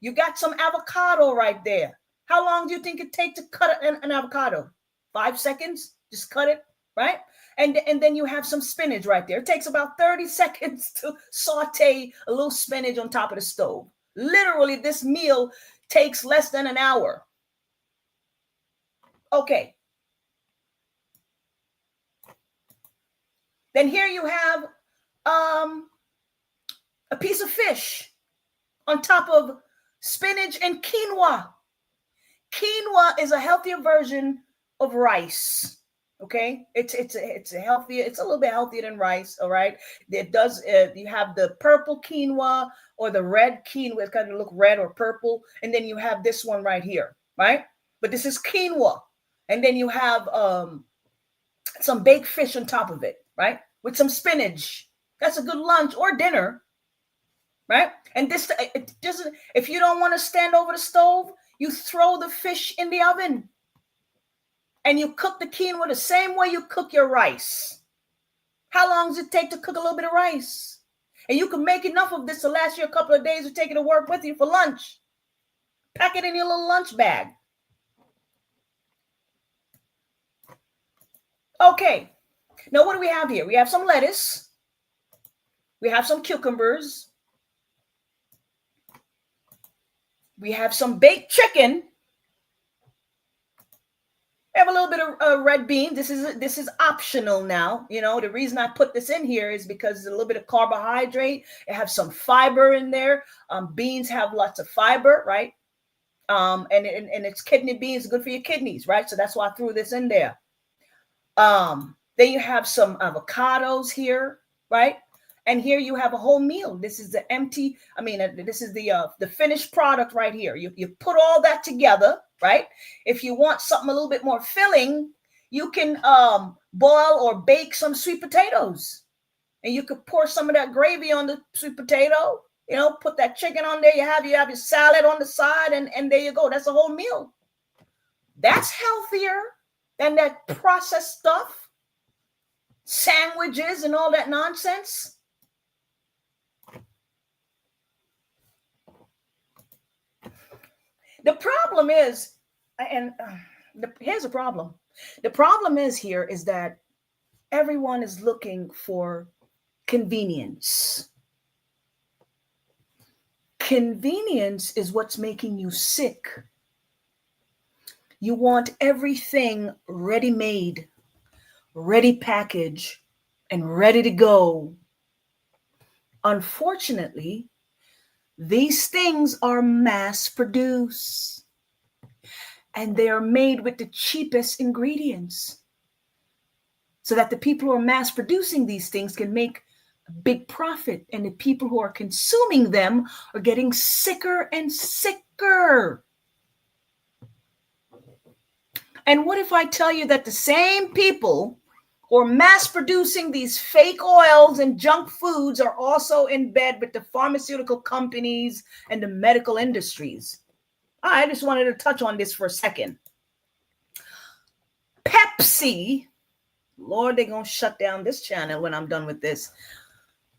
You got some avocado right there. How long do you think it take to cut an avocado? 5 seconds, just cut it, right? And then you have some spinach right there. It takes about 30 seconds to saute a little spinach on top of the stove. Literally, this meal takes less than an hour. Okay. Then here you have a piece of fish on top of spinach and quinoa. Quinoa is a healthier version of rice. Okay, it's a healthier. It's a little bit healthier than rice. All right, it does. You have the purple quinoa or the red quinoa. It kind of look red or purple, and then you have this one right here, right? But this is quinoa, and then you have some baked fish on top of it, right? With some spinach. That's a good lunch or dinner, right? And this, it doesn't. If you don't want to stand over the stove, you throw the fish in the oven. And you cook the quinoa the same way you cook your rice. How long does it take to cook a little bit of rice? And you can make enough of this to last you a couple of days to take it to work with you for lunch. Pack it in your little lunch bag. Okay. Now, what do we have here? We have some lettuce. We have some cucumbers. We have some baked chicken. We have a little bit of red bean. This is optional now. The reason I put this in here is because it's a little bit of carbohydrate. It has some fiber in there. Beans have lots of fiber, right? And it's kidney beans, good for your kidneys, right? So that's why I threw this in there. Then you have some avocados here, right? And here you have a whole meal. This is this is the finished product right here. You put all that together, right? If you want something a little bit more filling, you can boil or bake some sweet potatoes. And you could pour some of that gravy on the sweet potato, put that chicken on there. You have your salad on the side, and there you go. That's a whole meal. That's healthier than that processed stuff, sandwiches and all that nonsense. The problem is, here's a problem. The problem is that everyone is looking for convenience. Convenience is what's making you sick. You want everything ready-made, ready packaged, and ready to go. Unfortunately, these things are mass produced and they are made with the cheapest ingredients so that the people who are mass producing these things can make a big profit. And the people who are consuming them are getting sicker and sicker. And what if I tell you that the same people who are mass producing these fake oils and junk foods are also in bed with the pharmaceutical companies and the medical industries? I just wanted to touch on this for a second. Pepsi, Lord, they're going to shut down this channel when I'm done with this.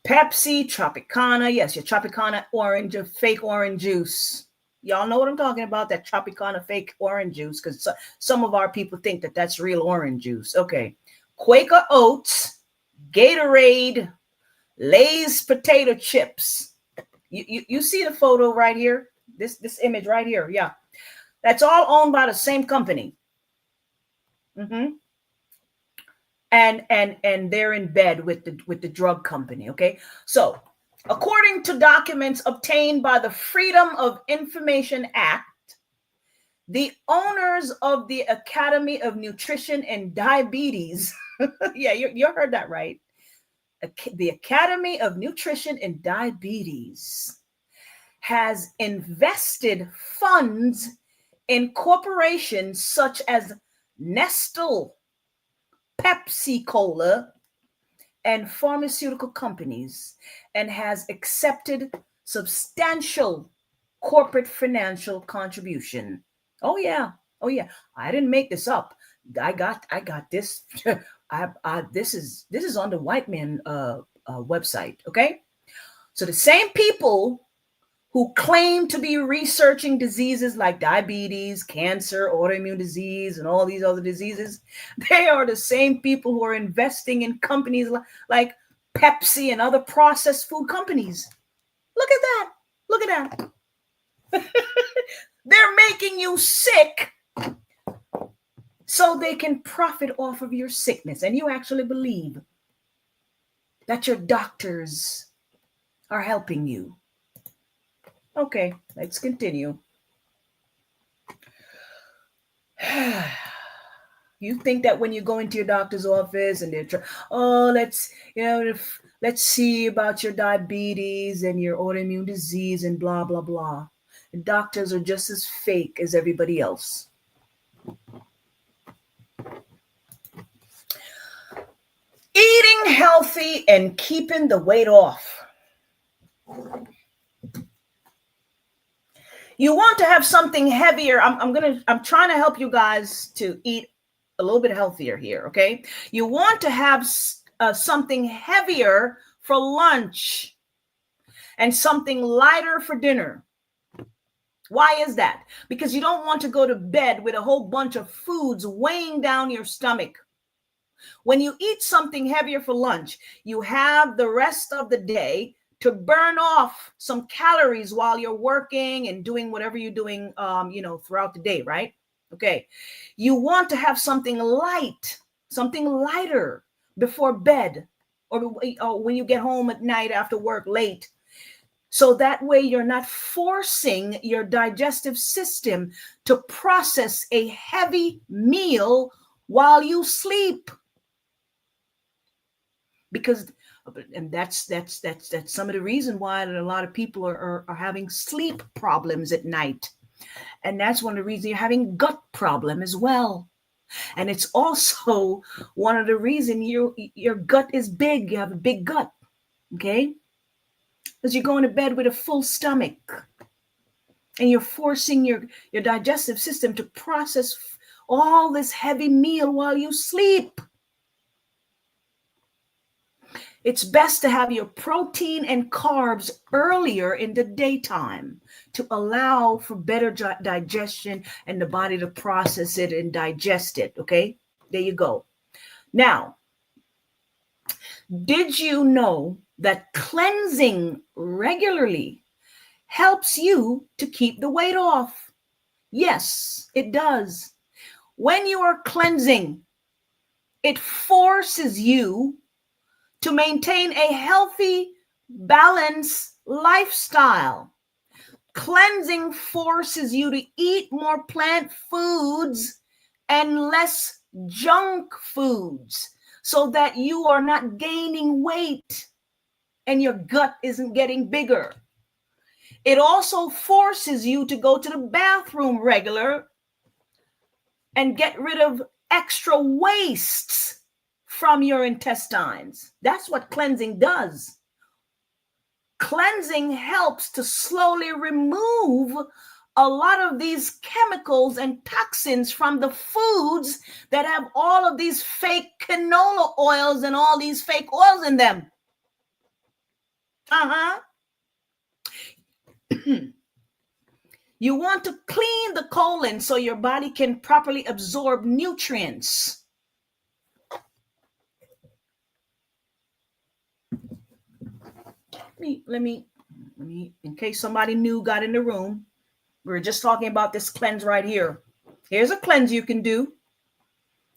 Pepsi, Tropicana, yes, your Tropicana orange, fake orange juice. Y'all know what I'm talking about, that Tropicana fake orange juice, because some of our people think that that's real orange juice. Okay. Quaker Oats, Gatorade, Lay's potato chips. You see the photo right here? This image right here. Yeah. That's all owned by the same company. And they're in bed with the drug company. Okay. So according to documents obtained by the Freedom of Information Act, the owners of the Academy of Nutrition and Diabetes, yeah, you heard that right. The Academy of Nutrition and Diabetes has invested funds in corporations such as Nestle, Pepsi Cola, and pharmaceutical companies, and has accepted substantial corporate financial contribution. Oh yeah. I didn't make this up. I got this. This is on the White Man website. Okay, so the same people who claim to be researching diseases like diabetes, cancer, autoimmune disease, and all these other diseases, they are the same people who are investing in companies like Pepsi and other processed food companies. Look at that. Look at that. They're making you sick so they can profit off of your sickness. And you actually believe that your doctors are helping you. Okay, let's continue. You think that when you go into your doctor's office and they're let's see about your diabetes and your autoimmune disease and blah, blah, blah. The doctors are just as fake as everybody else. Eating healthy and keeping the weight off. You want to have something heavier. I'm trying to help you guys to eat a little bit healthier here, okay? You want to have something heavier for lunch and something lighter for dinner. Why is that? Because you don't want to go to bed with a whole bunch of foods weighing down your stomach. When you eat something heavier for lunch, you have the rest of the day to burn off some calories while you're working and doing whatever you're doing, throughout the day, right? Okay. You want to have something light, something lighter before bed or when you get home at night after work late. So that way you're not forcing your digestive system to process a heavy meal while you sleep. And that's some of the reason why a lot of people are having sleep problems at night. And that's one of the reasons you're having gut problem as well. And it's also one of the reasons your gut is big. You have a big gut, okay? Because you're going to bed with a full stomach. And you're forcing your digestive system to process all this heavy meal while you sleep. It's best to have your protein and carbs earlier in the daytime to allow for better digestion and the body to process it and digest it. Okay, there you go. Now, did you know that cleansing regularly helps you to keep the weight off? Yes, it does. When you are cleansing, it forces you to maintain a healthy balanced lifestyle. Cleansing forces you to eat more plant foods and less junk foods so that you are not gaining weight and your gut isn't getting bigger. It also forces you to go to the bathroom regular and get rid of extra wastes from your intestines. That's what cleansing does. Cleansing helps to slowly remove a lot of these chemicals and toxins from the foods that have all of these fake canola oils and all these fake oils in them. You want to clean the colon so your body can properly absorb nutrients. Let me, in case somebody new got in the room, we're just talking about this cleanse right here. Here's a cleanse you can do.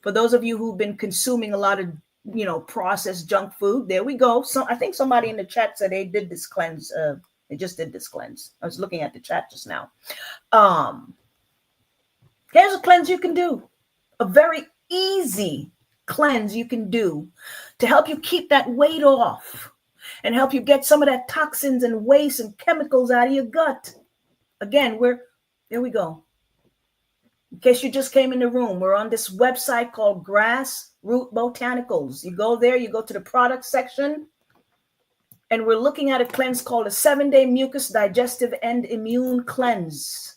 For those of you who've been consuming a lot of, processed junk food, there we go. So I think somebody in the chat said they did this cleanse. They just did this cleanse. I was looking at the chat just now. Here's a cleanse you can do. A very easy cleanse you can do to help you keep that weight off and help you get some of that toxins and waste and chemicals out of your gut. Again, there we go. In case you just came in the room, we're on this website called Grassroot Botanicals. You go there, you go to the product section, and we're looking at a cleanse called a 7-day mucus, digestive, and immune cleanse.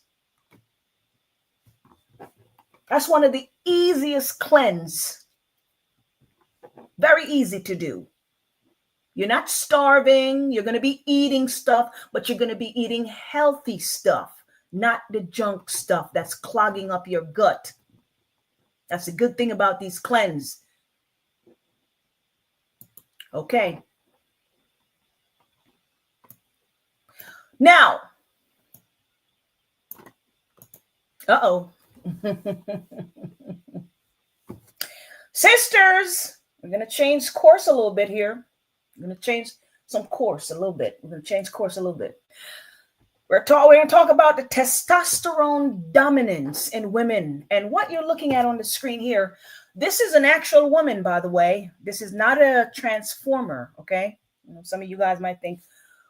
That's one of the easiest cleanse. Very easy to do. You're not starving. You're going to be eating stuff, but you're going to be eating healthy stuff, not the junk stuff that's clogging up your gut. That's a good thing about these cleanse. Okay. Now, sisters, we're going to change course a little bit here. I'm going to change some course a little bit. We're going to change course a little bit. We're going to talk about the testosterone dominance in women. And what you're looking at on the screen here, this is an actual woman, by the way. This is not a transformer, okay? Some of you guys might think,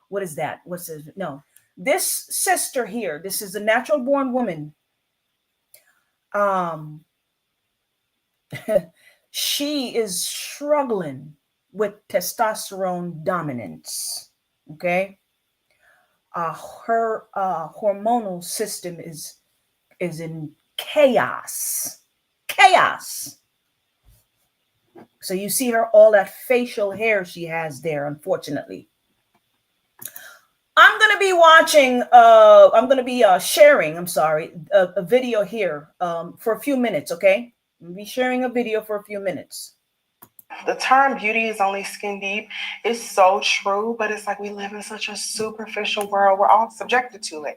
what is that? What's this? No. This sister here, this is a natural born woman. She is struggling with testosterone dominance, okay? Her hormonal system is in chaos. So you see her, all that facial hair she has there, unfortunately. I'm going to be watching, sharing a video here for a few minutes, okay? I'll be sharing a video for a few minutes. The term beauty is only skin deep is so true, but it's like we live in such a superficial world. We're all subjected to it.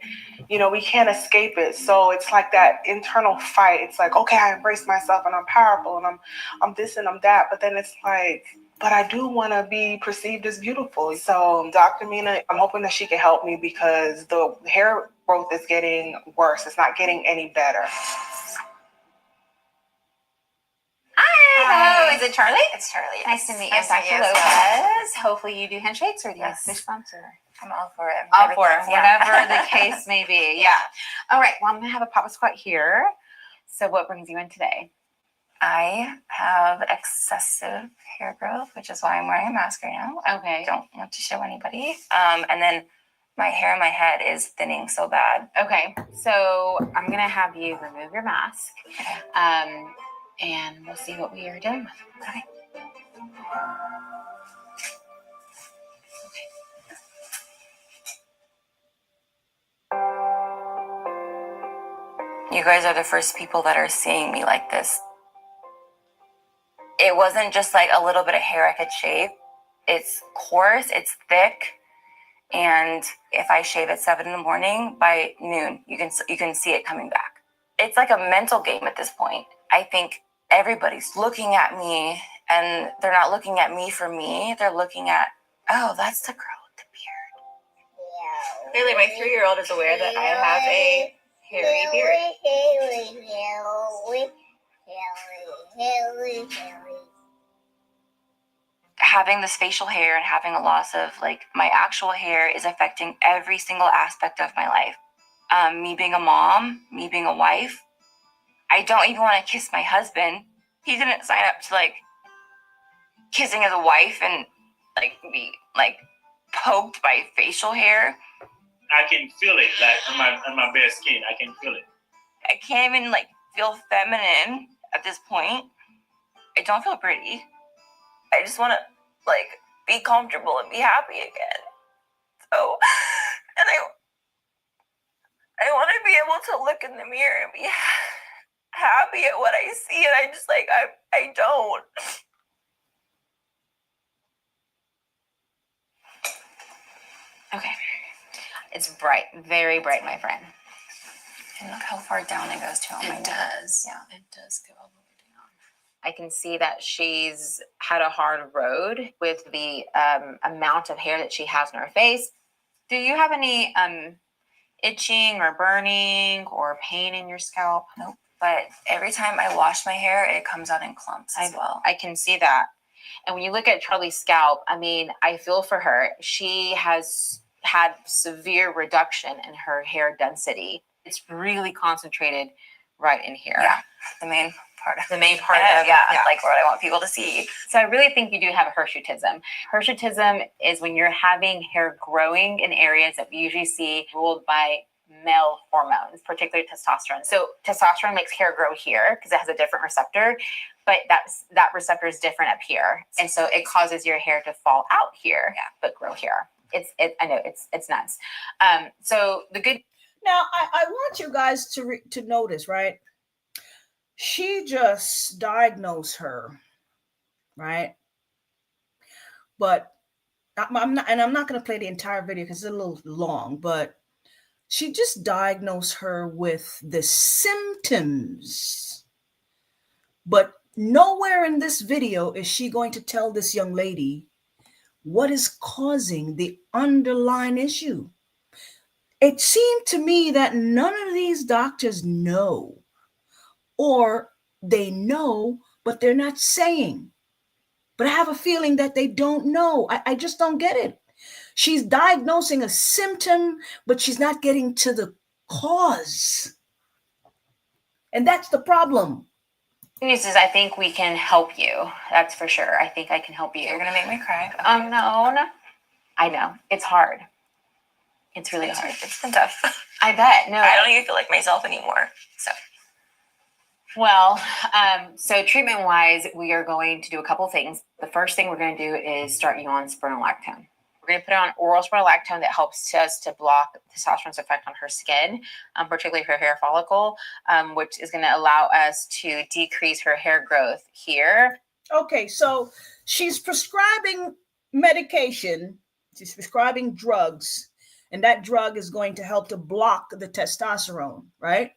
We can't escape it. So it's like that internal fight. It's like, okay, I embrace myself and I'm powerful and I'm this and I'm that. But then it's like, but I do want to be perceived as beautiful. So Dr. Mina, I'm hoping that she can help me because the hair growth is getting worse. It's not getting any better. Hello, is it Charlie? It's Charlie. Yes. Nice to meet you. Nice I'm to meet Dr. you. Lopez. Hopefully you do handshakes, or do you Yes. have fish bumps, or I'm all for it. all for it, Everything, yeah. whatever the case may be. Yeah. All right. Well, I'm gonna have a pop squat here. So, what brings you in today? I have excessive hair growth, which is why I'm wearing a mask right now. Okay. I don't want to show anybody. And then my hair on my head is thinning so bad. Okay. So I'm gonna have you remove your mask, and we'll see what we are dealing with. Okay. You guys are the first people that are seeing me like this. It wasn't just like a little bit of hair I could shave. It's coarse, it's thick, and if I shave at 7 a.m, by noon, you can see it coming back. It's like a mental game at this point. I think everybody's looking at me, and they're not looking at me for me. They're looking at, oh, that's the girl with the Clearly, my 3-year-old is aware that I have a hairy beard. Having this facial hair and having a loss of like my actual hair is affecting every single aspect of my life. Me being a mom, me being a wife. I don't even want to kiss my husband. He didn't sign up to like kissing as a wife and like be like poked by facial hair. I can feel it, like on my bare skin. I can feel it. I can't even like feel feminine at this point. I don't feel pretty. I just want to like be comfortable and be happy again. So, and I want to be able to look in the mirror and be happy at what I see, and I just like I don't. Okay, it's bright, very bright, my friend. And look how far down it goes to on my neck. It does. Yeah, it does go all the way down. I can see that she's had a hard road with the amount of hair that she has on her face. Do you have any itching or burning or pain in your scalp? Nope. But every time I wash my hair, it comes out in clumps as well. I can see that. And when you look at Charlie's scalp, I mean, I feel for her. She has had severe reduction in her hair density. It's really concentrated right in here. Yeah, the main part of like what I want people to see. So I really think you do have hirsutism. Hirsutism is when you're having hair growing in areas that we usually see ruled by male hormones, particularly testosterone. So testosterone makes hair grow here because it has a different receptor, but that receptor is different up here, and so it causes your hair to fall out here, but grow here. I know it's nuts. So the good. Now I want you guys to notice, right? She just diagnosed her, right? But I'm not going to play the entire video because it's a little long, but she just diagnosed her with the symptoms. But nowhere in this video is she going to tell this young lady what is causing the underlying issue. It seemed to me that none of these doctors know, or they know, but they're not saying. But I have a feeling that they don't know. I just don't get it. She's diagnosing a symptom, but she's not getting to the cause. And that's the problem. The news is I think we can help you. That's for sure. I think I can help you. You're going to make me cry. No. I know. It's hard. It's really hard. It's been tough. I bet. No, I don't even feel like myself anymore. Well, so treatment-wise, we are going to do a couple things. The first thing we're going to do is start you on spironolactone. We're going to put on oral spironolactone that helps us to block testosterone's effect on her skin, particularly her hair follicle, which is going to allow us to decrease her hair growth here. Okay, so she's prescribing medication. She's prescribing drugs, and that drug is going to help to block the testosterone, right?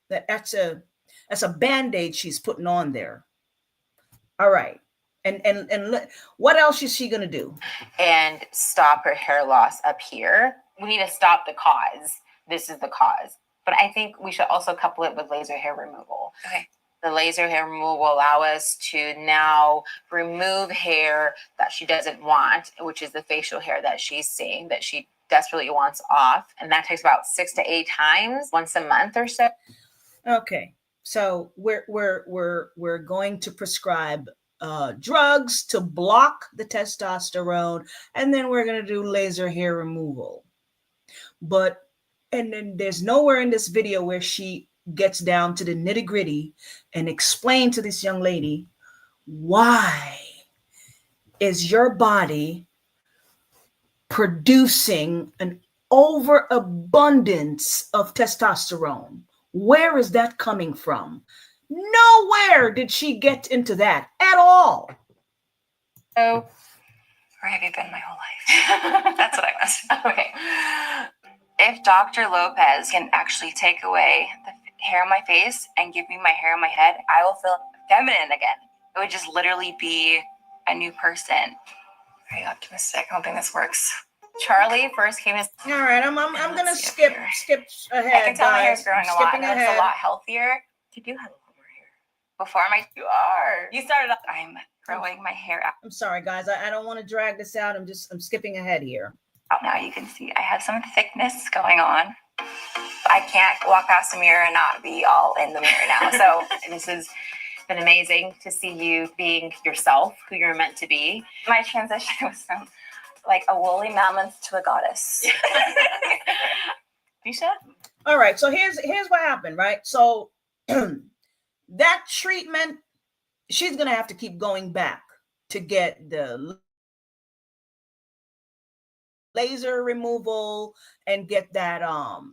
That's a Band-Aid she's putting on there. All right. And what else is she going to do? And stop her hair loss up here. We need to stop the cause. This is the cause. But I think we should also couple it with laser hair removal. Okay. The laser hair removal will allow us to now remove hair that she doesn't want, which is the facial hair that she's seeing, that she desperately wants off. And that takes about 6 to 8 times, once a month or so. Okay. So we're going to prescribe drugs to block the testosterone, and then we're going to do laser hair removal. And then there's nowhere in this video where she gets down to the nitty-gritty and explain to this young lady, why is your body producing an overabundance of testosterone? Where is that coming from? Nowhere did she get into that at all. So, where have you been my whole life? That's what I was. Okay. If Dr. Lopez can actually take away the hair on my face and give me my hair on my head, I will feel feminine again. It would just literally be a new person. Very optimistic. I don't think this works. Charlie first came as All right, I'm gonna Let's see up skip here. ahead. I can tell my hair's guys. growing I'm a lot. skipping And it looks ahead. a lot healthier. You do have a lot more hair. Before you are. You started off. I'm growing my hair out. I'm sorry, guys. I don't want to drag this out. I'm skipping ahead here. Now you can see I have some thickness going on. I can't walk past a mirror and not be all in the mirror now. So this has been amazing to see you being yourself, who you're meant to be. My transition was from like a woolly mammoth to a goddess. Disha? All right, so here's what happened, right? So that treatment, she's gonna have to keep going back to get the laser removal and get that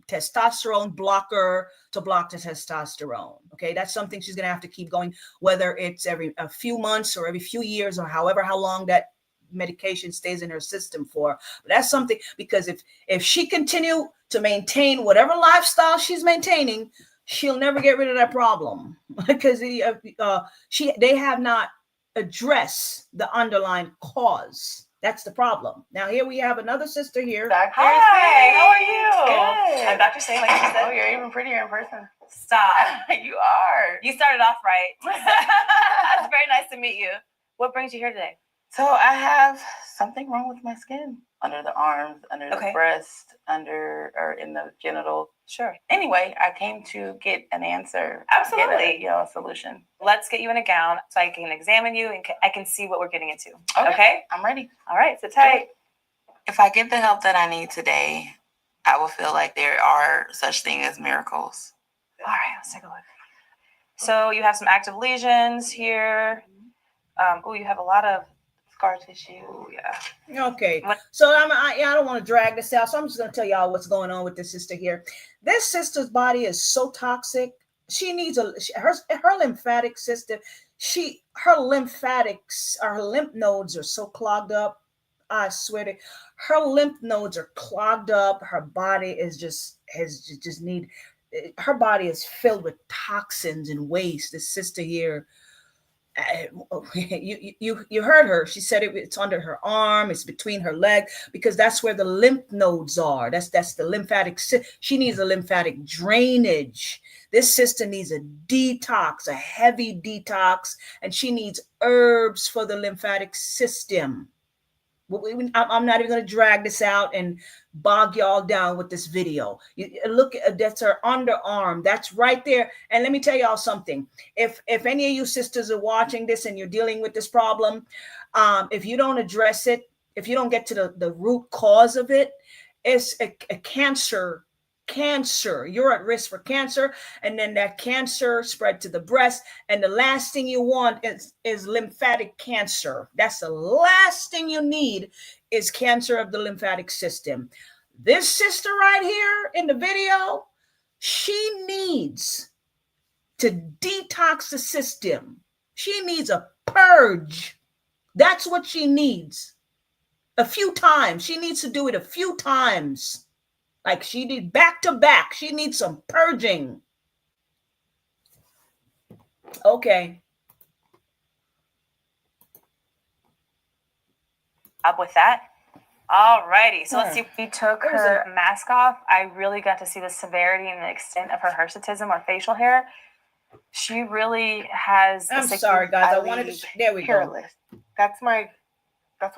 testosterone blocker to block the testosterone. Okay, that's something she's gonna have to keep going, whether it's every a few months or every few years or however how long that medication stays in her system for. But that's something, because if she continue to maintain whatever lifestyle she's maintaining, she'll never get rid of that problem because they have not addressed the underlying cause. That's the problem. Now here we have another sister here. Dr. Hi, how are you? Good. I'm Dr. Say, like you said. Oh, you're even prettier in person. Stop. You are. You started off right. It's very nice to meet you. What brings you here today? So I have something wrong with my skin under the arms, under the Okay. breast, or in the genital. Sure. Anyway, I came to get an answer. Absolutely. Get a solution. Let's get you in a gown so I can examine you and I can see what we're getting into. Okay. Okay? I'm ready. All right, sit tight. If I get the help that I need today, I will feel like there are such things as miracles. All right, let's take a look. So you have some active lesions here. You have a lot of Scar tissue. oh, yeah. Okay, What- so I don't want to drag this out, so I'm just going to tell y'all what's going on with this sister here. This sister's body is so toxic. She needs her lymphatic system. Her lymph nodes are so clogged up. I swear to, her lymph nodes are clogged up. Her body her body is filled with toxins and waste. This sister here. You heard her. She said it's under her arm, it's between her leg, because that's where the lymph nodes are. That's the lymphatic. She needs a lymphatic drainage. This sister needs a detox, a heavy detox, and she needs herbs for the lymphatic system. I'm not even going to drag this out and bog y'all down with this video. You look at that's her underarm. That's right there. And let me tell y'all something. If any of you sisters are watching this and you're dealing with this problem, if you don't address it, if you don't get to the root cause of it, it's a cancer. You're at risk for cancer, and then that cancer spread to the breast, and the last thing you want is lymphatic cancer. That's the last thing you need, is cancer of the lymphatic system. This sister right here in the video, she needs to detox the system. She needs a purge. That's what she needs. A few times. She needs to do it a few times. Like she did back to back. She needs some purging. Okay. Up with that. All righty. So let's see. Yeah. We took her mask off. I really got to see the severity and the extent of her hirsutism or facial hair. She really has. I'm sorry, guys. I wanted to. There we go. Hairless. That's what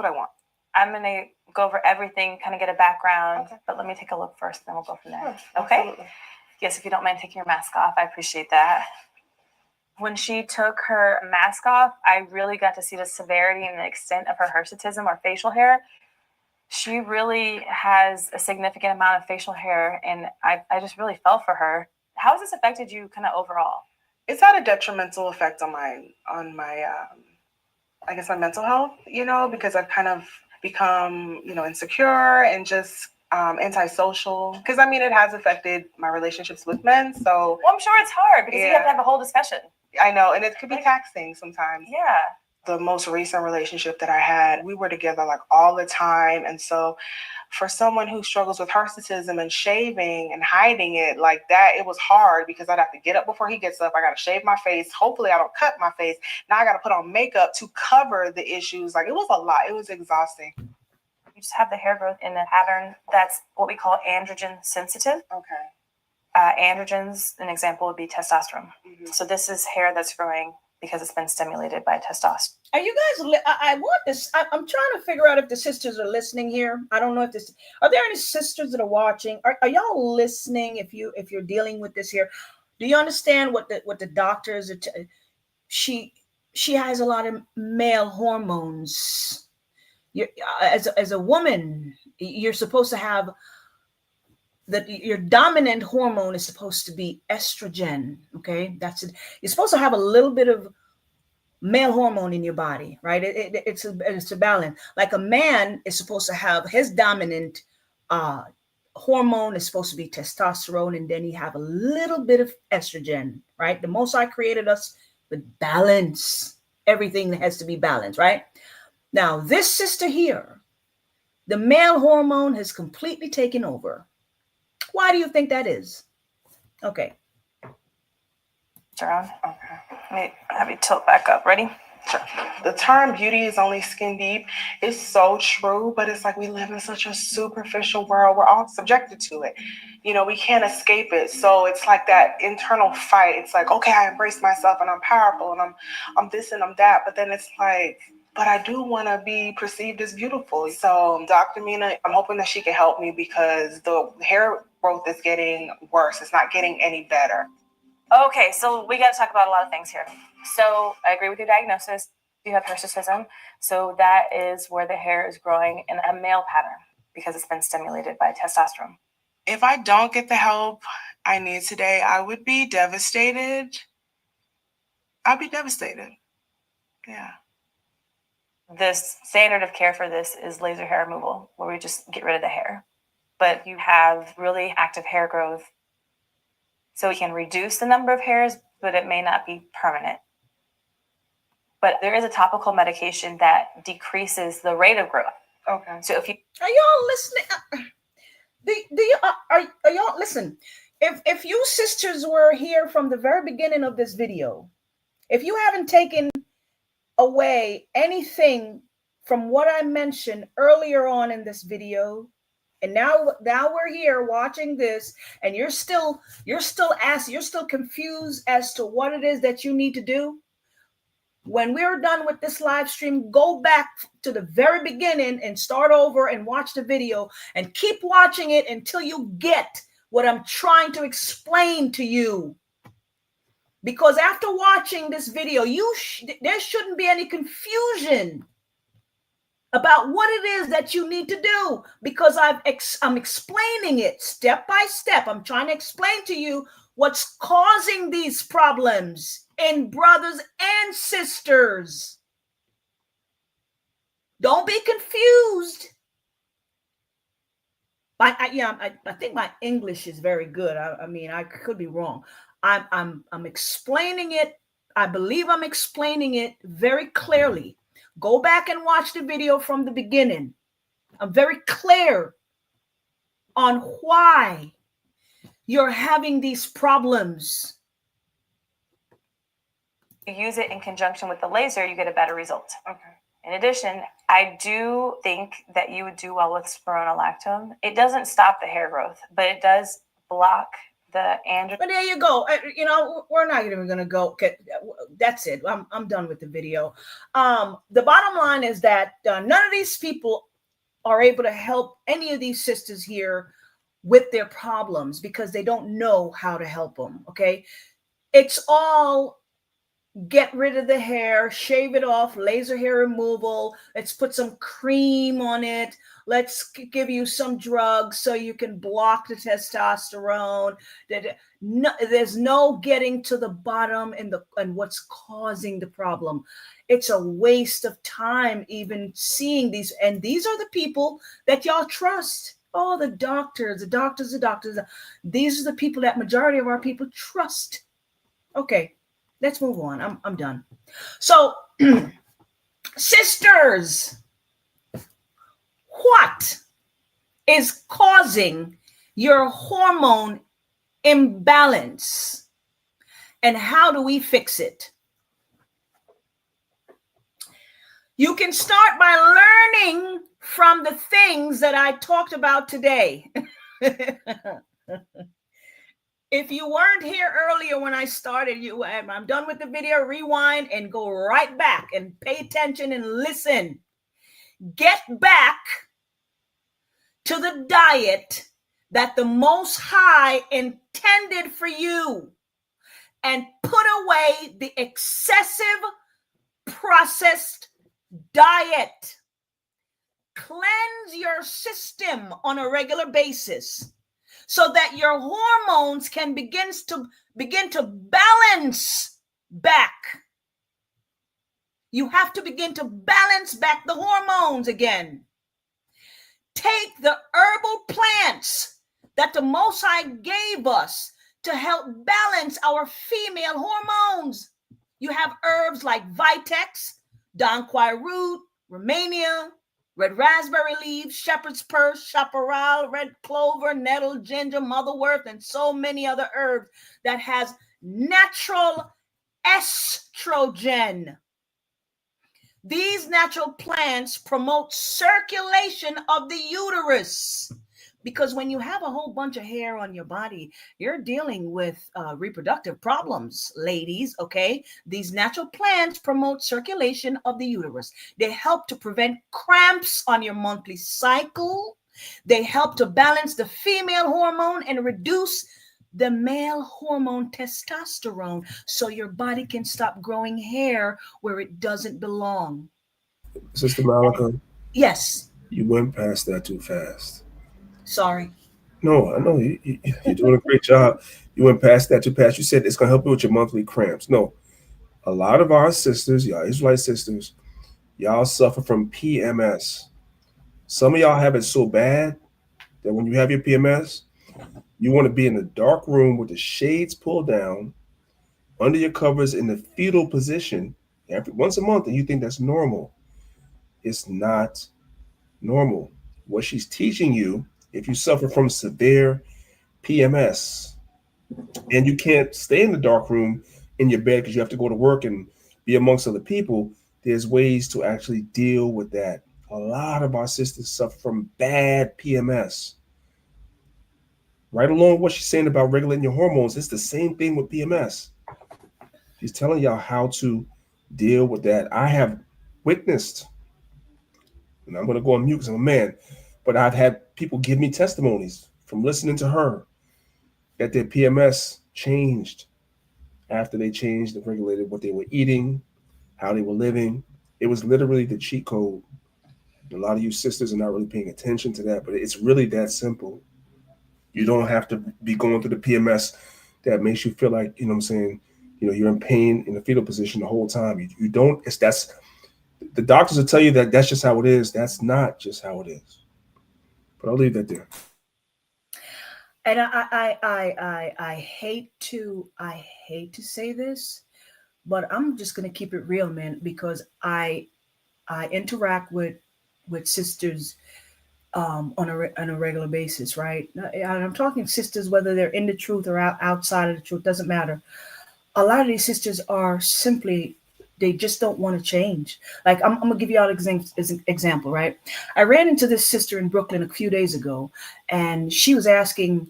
I want. I'm going to go over everything, kind of get a background, Okay. but let me take a look first, then we'll go from there. Sure, Okay? absolutely. Yes, if you don't mind taking your mask off, I appreciate that. When she took her mask off, I really got to see the severity and the extent of her hirsutism or facial hair. She really has a significant amount of facial hair, and I just really fell for her. How has this affected you kind of overall? It's had a detrimental effect on my I guess my mental health, because I've kind of become, insecure and just antisocial. Because it has affected my relationships with men. So Well, I'm sure it's hard because you have to have a whole discussion. I know, and it could be taxing sometimes. Yeah. The most recent relationship that I had, we were together like all the time. And so for someone who struggles with hirsutism and shaving and hiding it like that, it was hard because I'd have to get up before he gets up. I got to shave my face. Hopefully I don't cut my face. Now I got to put on makeup to cover the issues. Like, it was a lot. It was exhausting. You just have the hair growth in a pattern that's what we call androgen sensitive. Okay. Androgens, an example would be testosterone. So this is hair that's growing because it's been stimulated by testosterone. Are you guys? I want this. I'm trying to figure out if the sisters are listening here. I don't know if this. Are there any sisters that are watching? Are y'all listening? If you're dealing with this here, do you understand what the doctors are? She has a lot of male hormones. As a woman, you're supposed to have that. Your dominant hormone is supposed to be estrogen. Okay, that's it. You're supposed to have a little bit of male hormone in your body, right? It's a balance. Like a man is supposed to have his dominant hormone is supposed to be testosterone, and then you have a little bit of estrogen, right? The Most High created us with balance. Everything has to be balanced, right? Now, this sister here, the male hormone has completely taken over. Why do you think that is? Okay. Around. Okay. Let me have you tilt back up. Ready? Sure. The term beauty is only skin deep is so true, but it's like we live in such a superficial world. We're all subjected to it. You know, we can't escape it. So it's like that internal fight. It's like, okay, I embrace myself and I'm powerful and I'm this and I'm that. But then it's like, but I do want to be perceived as beautiful. So Dr. Mina, I'm hoping that she can help me because the hair growth is getting worse. It's not getting any better. Okay, so we got to talk about a lot of things here. So I agree with your diagnosis. You have hirsutism. So that is where the hair is growing in a male pattern because it's been stimulated by testosterone. If I don't get the help I need today, I would be devastated. I'd be devastated. Yeah. This standard of care for this is laser hair removal, where we just get rid of the hair. But you have really active hair growth. So we can reduce the number of hairs, but it may not be permanent. But there is a topical medication that decreases the rate of growth. Okay. So if you Are y'all listening? Are y'all listen? If you sisters were here from the very beginning of this video, if you haven't taken away anything from what I mentioned earlier on in this video, and now we're here watching this, and you're still confused as to what it is that you need to do. When we're done with this live stream, go back to the very beginning and start over and watch the video and keep watching it until you get what I'm trying to explain to you. Because after watching this video, there shouldn't be any confusion about what it is that you need to do, because I'm explaining it step by step. I'm trying to explain to you what's causing these problems in brothers and sisters. Don't be confused. I think my English is very good. I mean, I could be wrong. I'm explaining it. I believe I'm explaining it very clearly. Go back and watch the video from the beginning. I'm very clear on why you're having these problems. you use it in conjunction with the laser, you get a better result. Okay. In addition, I do think that you would do well with spironolactone. It doesn't stop the hair growth, but it does block the androgen. But there you go. We're not even going to go. Okay, that's it. I'm done with the video. The bottom line is that none of these people are able to help any of these sisters here with their problems because they don't know how to help them. Okay. It's all get rid of the hair, shave it off, laser hair removal. Let's put some cream on it. Let's give you some drugs so you can block the testosterone. There's no getting to the bottom and what's causing the problem. It's a waste of time even seeing these. And these are the people that y'all trust. Oh, the doctors. These are the people that majority of our people trust. Okay. Let's move on. I'm done. So, sisters, what is causing your hormone imbalance? And how do we fix it? You can start by learning from the things that I talked about today. If you weren't here earlier when I started, I'm done with the video, rewind and go right back and pay attention and listen. Get back to the diet that the Most High intended for you, and put away the excessive processed diet. Cleanse your system on a regular basis so that your hormones can begin to balance back. You have to begin to balance back the hormones again. Take the herbal plants that the Most High gave us to help balance our female hormones. You have herbs like Vitex, Don Quai root, Romania, red raspberry leaves, shepherd's purse, chaparral, red clover, nettle, ginger, motherwort, and so many other herbs that has natural estrogen. These natural plants promote circulation of the uterus, because when you have a whole bunch of hair on your body, you're dealing with reproductive problems, ladies, okay? These natural plants promote circulation of the uterus. They help to prevent cramps on your monthly cycle. They help to balance the female hormone and reduce the male hormone testosterone, so your body can stop growing hair where it doesn't belong. Sister Malika, Yes. you went past that too fast. Sorry. No, I know you're doing a great job. You went past that too fast. You said it's going to help you with your monthly cramps. No, a lot of our sisters, y'all Israelite sisters, y'all suffer from PMS. Some of y'all have it so bad that when you have your PMS, you want to be in a dark room with the shades pulled down, under your covers in the fetal position once a month, and you think that's normal. It's not normal. What she's teaching you, if you suffer from severe PMS and you can't stay in the dark room in your bed because you have to go to work and be amongst other people, there's ways to actually deal with that. A lot of our sisters suffer from bad PMS. Right along with what she's saying about regulating your hormones, it's the same thing with PMS. She's telling y'all how to deal with that. I have witnessed, and I'm going to go on mute because I'm a man, but I've had people give me testimonies from listening to her that their PMS changed after they changed and regulated what they were eating, how they were living. It was literally the cheat code. A lot of you sisters are not really paying attention to that, but it's really that simple. You don't have to be going through the PMS that makes you feel like, you know what I'm saying, you're in pain in the fetal position the whole time. You don't, that's the doctors will tell you that that's just how it is. That's not just how it is. But I'll leave that there. And I hate to say this, but I'm just gonna keep it real, man, because I interact with sisters on a regular basis, right? And I'm talking sisters, whether they're in the truth or outside of the truth, doesn't matter. A lot of these sisters are simply, they just don't want to change. Like I'm gonna give you all an example, right? I ran into this sister in Brooklyn a few days ago, and she was asking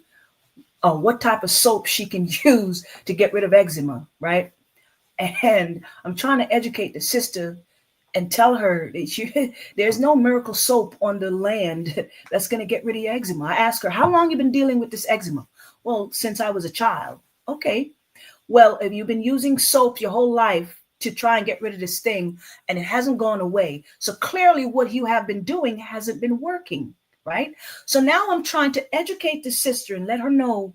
what type of soap she can use to get rid of eczema, right? And I'm trying to educate the sister and tell her that there's no miracle soap on the land that's going to get rid of your eczema. I asked her, how long you been dealing with this eczema? Well, since I was a child. Okay. Well, if you've been using soap your whole life to try and get rid of this thing and it hasn't gone away, so clearly what you have been doing hasn't been working, right? So now I'm trying to educate the sister and let her know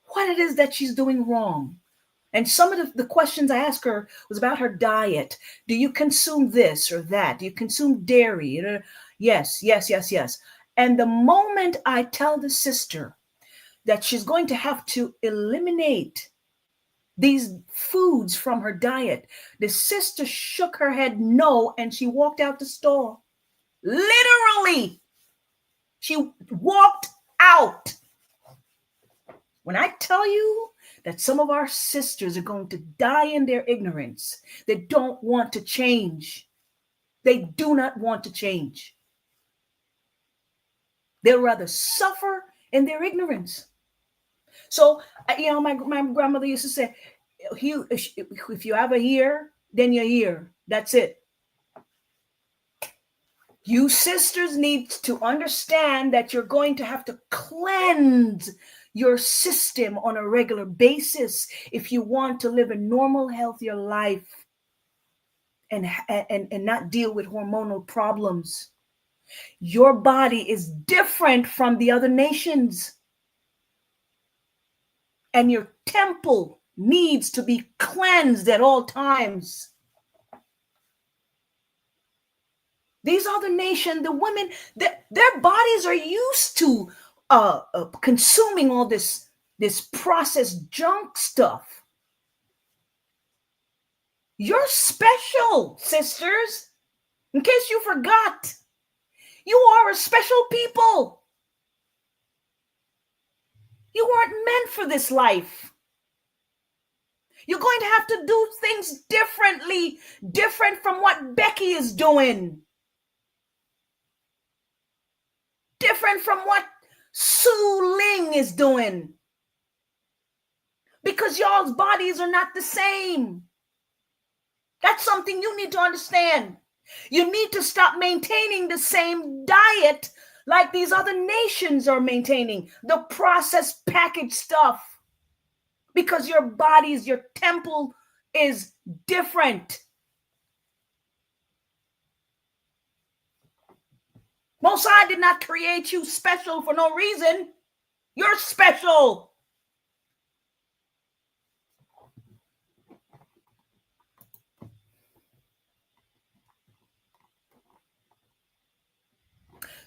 what it is that she's doing wrong. And some of the questions I asked her was about her diet. Do you consume this or that? Do you consume dairy? Yes. And the moment I tell the sister that she's going to have to eliminate these foods from her diet, the sister shook her head no, and she walked out the store. Literally, she walked out. When I tell you that some of our sisters are going to die in their ignorance, they don't want to change. They do not want to change. They'll rather suffer in their ignorance. So, my grandmother used to say, if you have a ear, then you're here. That's it. You sisters need to understand that you're going to have to cleanse your system on a regular basis if you want to live a normal, healthier life and not deal with hormonal problems. Your body is different from the other nations. And your temple needs to be cleansed at all times. These other nations, the women, their bodies are used to consuming all this processed junk stuff. You're special, sisters. In case you forgot, you are a special people. You weren't meant for this life. You're going to have to do things differently, different from what Becky is doing. Different from what Su Ling is doing. Because y'all's bodies are not the same. That's something you need to understand. You need to stop maintaining the same diet like these other nations are maintaining, the processed packaged stuff. Because your bodies, your temple is different. Most High did not create you special for no reason. You're special.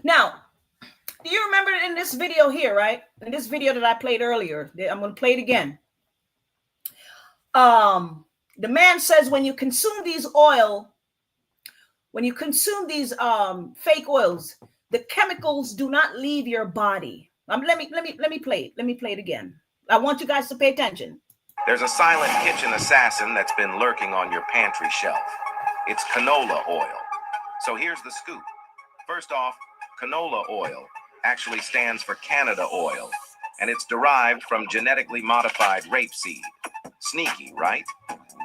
Now, do you remember in this video here, right? In this video that I played earlier, I'm going to play it again. The man says when you consume these fake oils, the chemicals do not leave your body. Let me play it. Let me play it again. I want you guys to pay attention. There's a silent kitchen assassin that's been lurking on your pantry shelf. It's canola oil. So here's the scoop. First off, canola oil actually stands for Canada oil, and it's derived from genetically modified rapeseed. Sneaky, right?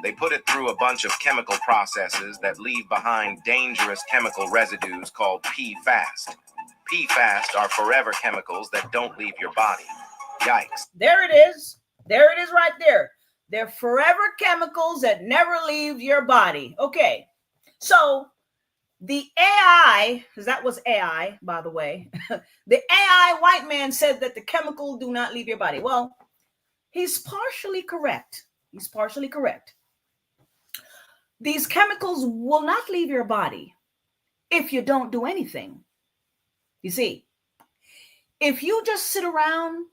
They put it through a bunch of chemical processes that leave behind dangerous chemical residues called PFAS. PFAS are forever chemicals that don't leave your body. Yikes. There it is. There it is right there. They're forever chemicals that never leave your body. Okay. So the AI, because that was AI, by the way, the AI white man said that the chemical do not leave your body. Well, he's partially correct. He's partially correct. These chemicals will not leave your body if you don't do anything. You see, if you just sit around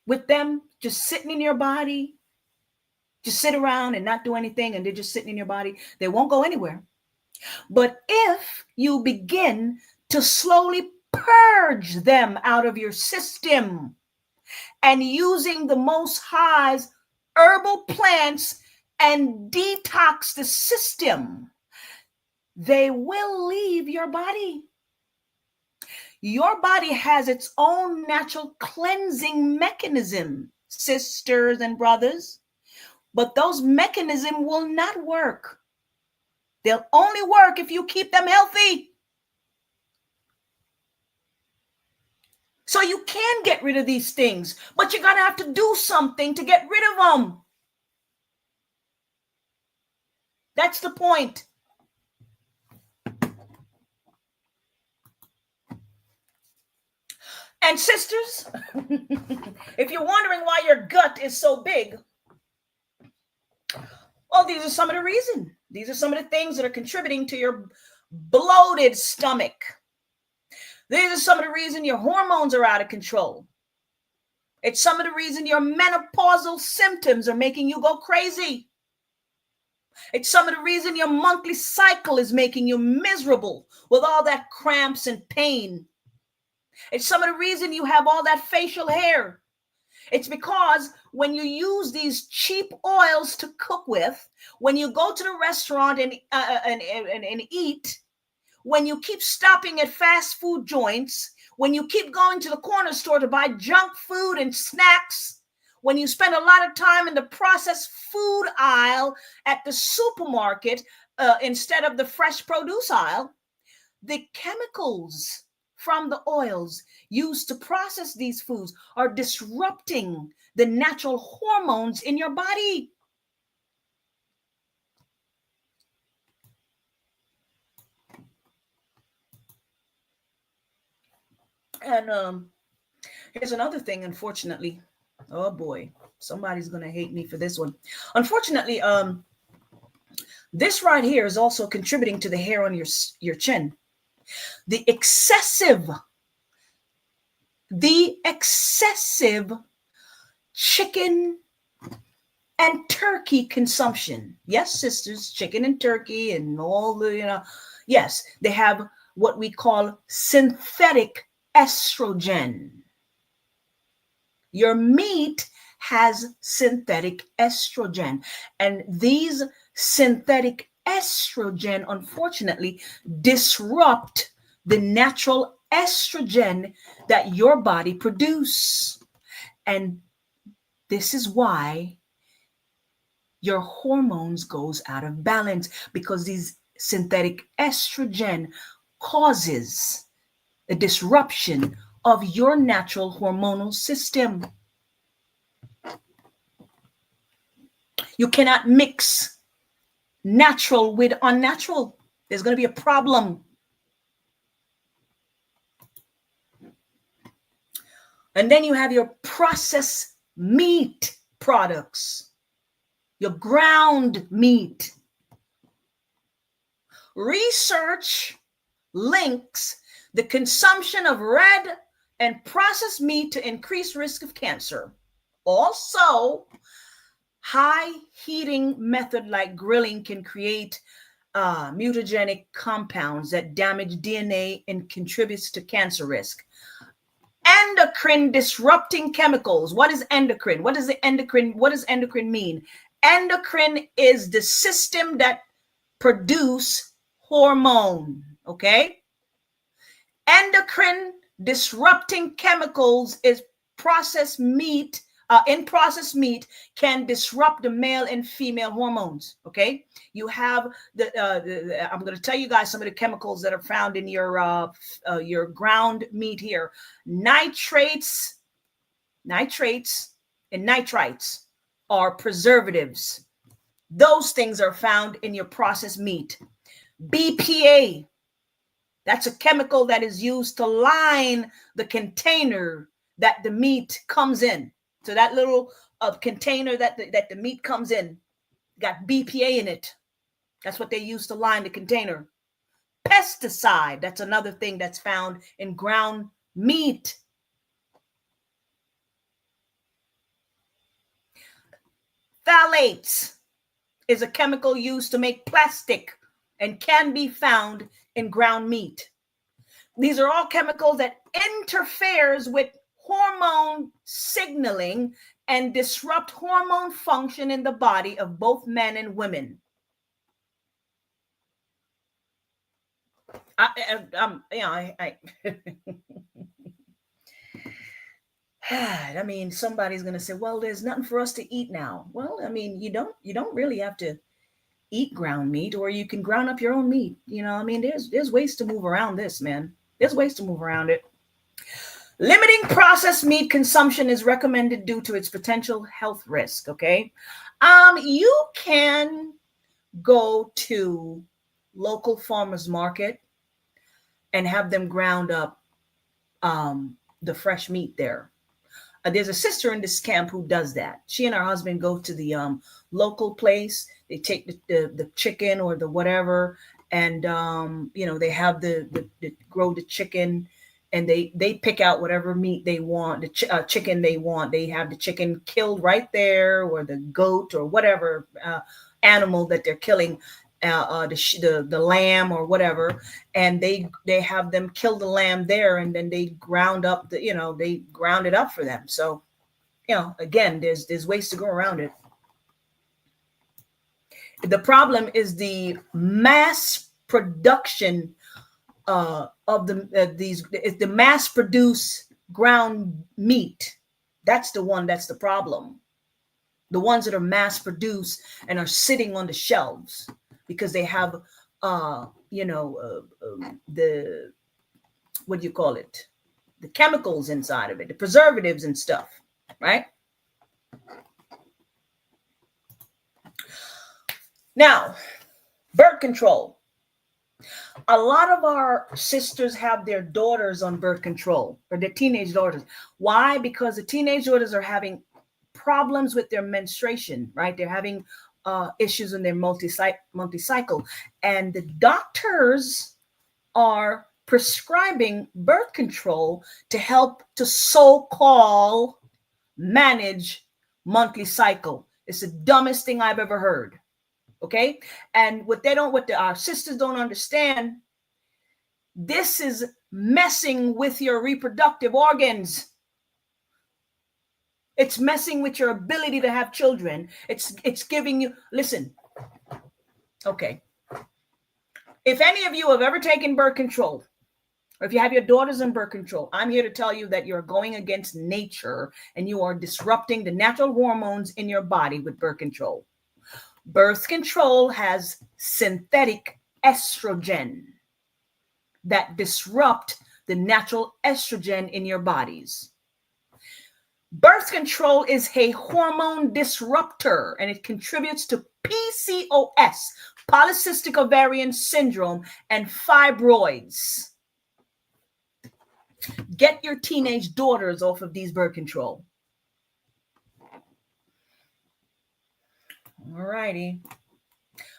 with them, just sitting in your body, just sit around and not do anything, and they're just sitting in your body, they won't go anywhere. But if you begin to slowly purge them out of your system and using the Most High's herbal plants and detox the system, they will leave your body. Your body has its own natural cleansing mechanism, sisters and brothers, but those mechanisms will not work. They'll only work if you keep them healthy. So you can get rid of these things, but you're going to have to do something to get rid of them. That's the point. And sisters, if you're wondering why your gut is so big, well, these are some of the reasons. These are some of the things that are contributing to your bloated stomach. These are some of the reasons your hormones are out of control. It's some of the reason your menopausal symptoms are making you go crazy. It's some of the reason your monthly cycle is making you miserable with all that cramps and pain. It's some of the reason you have all that facial hair. It's because when you use these cheap oils to cook with, when you go to the restaurant and eat, when you keep stopping at fast food joints, when you keep going to the corner store to buy junk food and snacks, when you spend a lot of time in the processed food aisle at the supermarket instead of the fresh produce aisle, the chemicals from the oils used to process these foods are disrupting the natural hormones in your body. And here's another thing, unfortunately. Oh boy, somebody's gonna hate me for this one. Unfortunately, this right here is also contributing to the hair on your chin. The excessive chicken and turkey consumption. Yes, sisters, chicken and turkey and all the, yes, they have what we call synthetic estrogen. Your meat has synthetic estrogen, and these synthetic estrogen, unfortunately, disrupt the natural estrogen that your body produces. And this is why your hormones goes out of balance, because these synthetic estrogen causes a disruption of your natural hormonal system. You cannot mix natural with unnatural. There's going to be a problem. And then you have your processed meat products, your ground meat. Research links the consumption of red and processed meat to increased risk of cancer. Also, high heating method like grilling can create mutagenic compounds that damage DNA and contributes to cancer risk. Endocrine disrupting chemicals. What is endocrine? What does endocrine mean? Endocrine is the system that produce hormone, okay? Endocrine disrupting chemicals is processed meat. In processed meat can disrupt the male and female hormones. Okay, you have I'm going to tell you guys some of the chemicals that are found in your ground meat here. Nitrates, and nitrites are preservatives. Those things are found in your processed meat. BPA, that's a chemical that is used to line the container that the meat comes in. So that little container that the meat comes in got BPA in it. That's what they use to line the container. Pesticide, that's another thing that's found in ground meat. Phthalates is a chemical used to make plastic and can be found in ground meat. These are all chemicals that interferes with hormone signaling and disrupt hormone function in the body of both men and women. I mean, somebody's gonna say, "Well, there's nothing for us to eat now." Well, I mean, you don't really have to eat ground meat, or you can ground up your own meat. I mean, there's ways to move around this, man. There's ways to move around it. Limiting processed meat consumption is recommended due to its potential health risk, okay? You can go to local farmers market and have them ground up the fresh meat there. There's a sister in this camp who does that. She and her husband go to the local place. They take the chicken or the whatever, and they have the grow the chicken. And they pick out whatever meat they want, the chicken they want. They have the chicken killed right there, or the goat, or whatever animal that they're killing, the lamb or whatever. And they have them kill the lamb there, and then they ground up they ground it up for them. So, again, there's ways to go around it. The problem is the mass production of the mass produced ground meat. That's the one that's the problem. The ones that are mass produced and are sitting on the shelves because they have the what do you call it? The chemicals inside of it, the preservatives and stuff, right? Now, birth control. A lot of our sisters have their daughters on birth control, or their teenage daughters. Why? Because the teenage daughters are having problems with their menstruation, right? They're having issues in their multi-cycle. And the doctors are prescribing birth control to help to so-called manage monthly cycle. It's the dumbest thing I've ever heard. Okay. And what our sisters don't understand, this is messing with your reproductive organs. It's messing with your ability to have children. It's giving you, listen. Okay. If any of you have ever taken birth control, or if you have your daughters in birth control, I'm here to tell you that you're going against nature and you are disrupting the natural hormones in your body with birth control. Birth control has synthetic estrogen that disrupt the natural estrogen in your bodies. Birth control is a hormone disruptor and it contributes to PCOS, polycystic ovarian syndrome, and fibroids. Get your teenage daughters off of these birth control. All righty.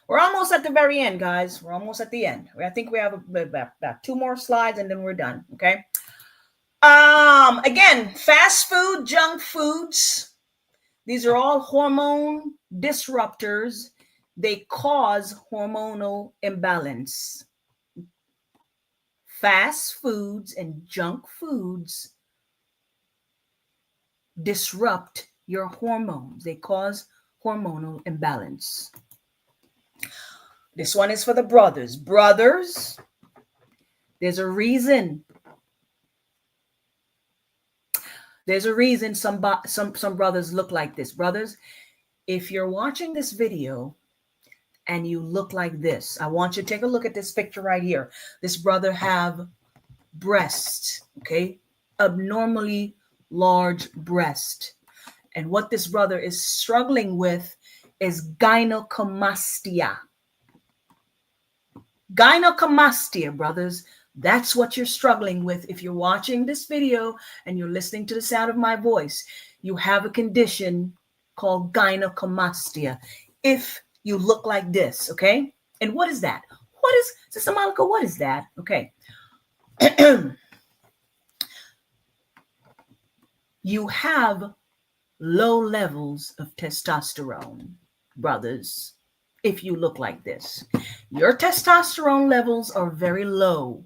We're almost at the very end, guys. We're almost at the end. I think we have about 2 more slides and then we're done. Okay. Again, fast food, junk foods. These are all hormone disruptors. They cause hormonal imbalance. Fast foods and junk foods disrupt your hormones. They cause hormonal imbalance. This one is for the brothers. Brothers, there's a reason. There's a reason some brothers look like this. Brothers, if you're watching this video and you look like this, I want you to take a look at this picture right here. This brother have breasts, okay? Abnormally large breast. And what this brother is struggling with is gynecomastia. Gynecomastia, brothers. That's what you're struggling with. If you're watching this video and you're listening to the sound of my voice, you have a condition called gynecomastia. If you look like this, okay? And what is that? What is, Sister Malika, what is that? Okay. You have low levels of testosterone, brothers, if you look like this. Your testosterone levels are very low.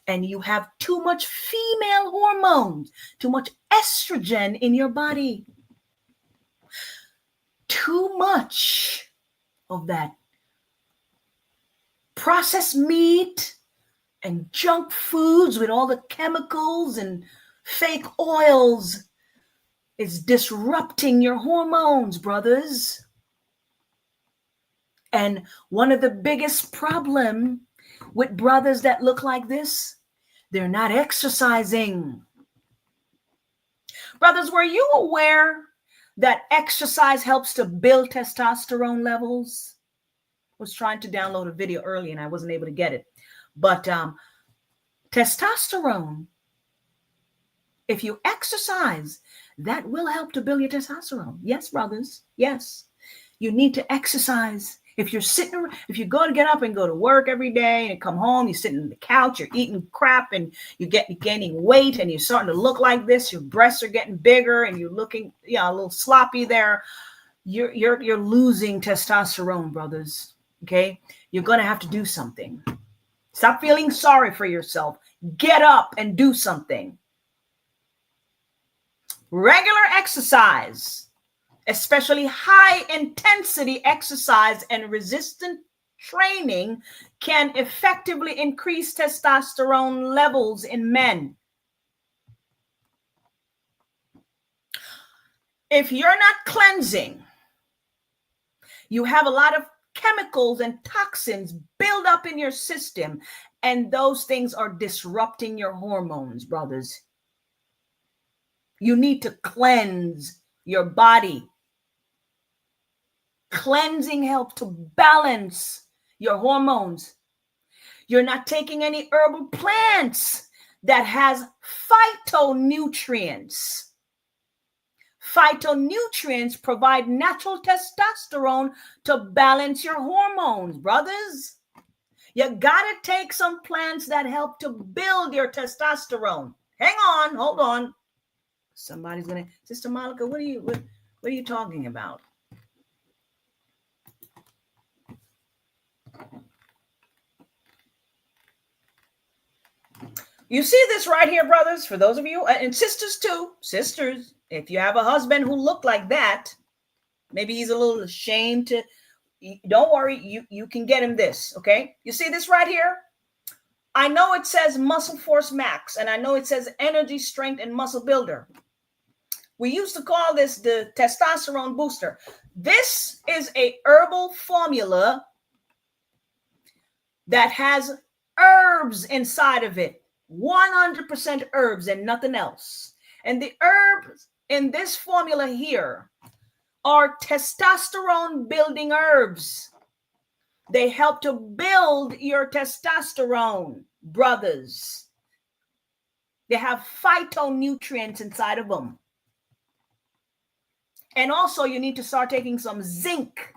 And you have too much female hormones, too much estrogen in your body. Too much of that processed meat and junk foods with all the chemicals and fake oils is disrupting your hormones, brothers. And one of the biggest problems with brothers that look like this, they're not exercising. Brothers, were you aware that exercise helps to build testosterone levels? I was trying to download a video early and I wasn't able to get it. But testosterone, if you exercise, that will help to build your testosterone. Yes, brothers. Yes. You need to exercise. If you go to get up and go to work every day and come home, you're sitting on the couch, you're eating crap and you're gaining weight and you're starting to look like this, your breasts are getting bigger and you're looking, a little sloppy there. You're losing testosterone, brothers. Okay. You're going to have to do something. Stop feeling sorry for yourself. Get up and do something. Regular exercise, especially high intensity exercise and resistance training can effectively increase testosterone levels in men. If you're not cleansing, you have a lot of chemicals and toxins build up in your system, and those things are disrupting your hormones, brothers. You need to cleanse your body. Cleansing helps to balance your hormones. You're not taking any herbal plants that has phytonutrients. Phytonutrients provide natural testosterone to balance your hormones, brothers. You gotta take some plants that help to build your testosterone. Hang on, hold on. Somebody's gonna, Sister Malika, what are you talking about? You see this right here, brothers, for those of you, and sisters too. Sisters, if you have a husband who looked like that, maybe he's a little ashamed to, don't worry, you can get him this, okay? You see this right here? I know it says Muscle Force Max, and I know it says Energy, Strength, and Muscle Builder. We used to call this the testosterone booster. This is a herbal formula that has herbs inside of it. 100% herbs and nothing else. And the herbs in this formula here are testosterone building herbs. They help to build your testosterone, brothers. They have phytonutrients inside of them. And also you need to start taking some zinc.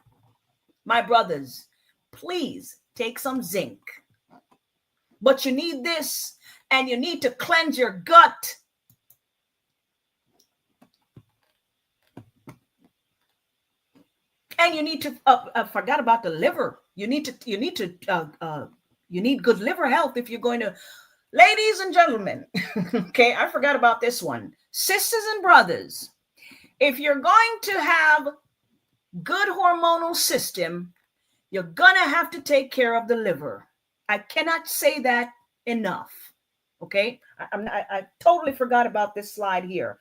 My brothers, please take some zinc. But you need this, and you need to cleanse your gut. And you need to, I forgot about the liver. You need good liver health if you're going to, ladies and gentlemen, okay, I forgot about this one. Sisters and brothers, if you're going to have good hormonal system, you're going to have to take care of the liver. I cannot say that enough. Okay, I totally forgot about this slide here.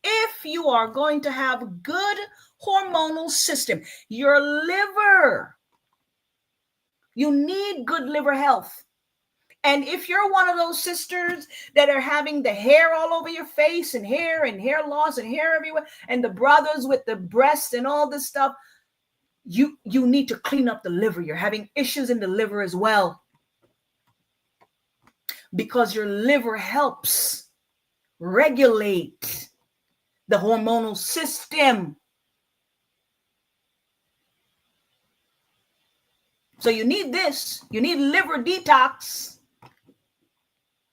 If you are going to have good hormonal system, your liver, you need good liver health. And if you're one of those sisters that are having the hair all over your face and hair loss and hair everywhere, and the brothers with the breast and all this stuff, you need to clean up the liver. You're having issues in the liver as well. Because your liver helps regulate the hormonal system. So you need this. You need liver detox.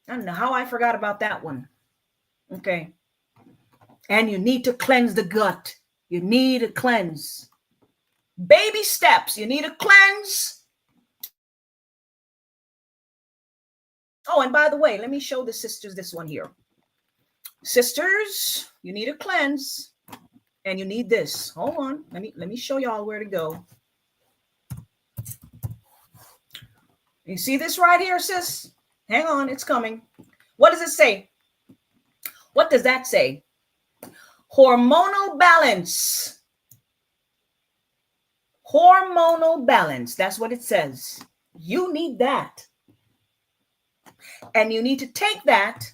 I don't know how I forgot about that one. Okay. And you need to cleanse the gut. You need to cleanse. Baby steps. You need to cleanse. Oh, and by the way, let me show the sisters this one here. Sisters, you need a cleanse, and you need this. Hold on. Let me show y'all where to go. You see this right here, sis? Hang on, it's coming. What does it say? What does that say? Hormonal balance. Hormonal balance. That's what it says. You need that. And you need to take that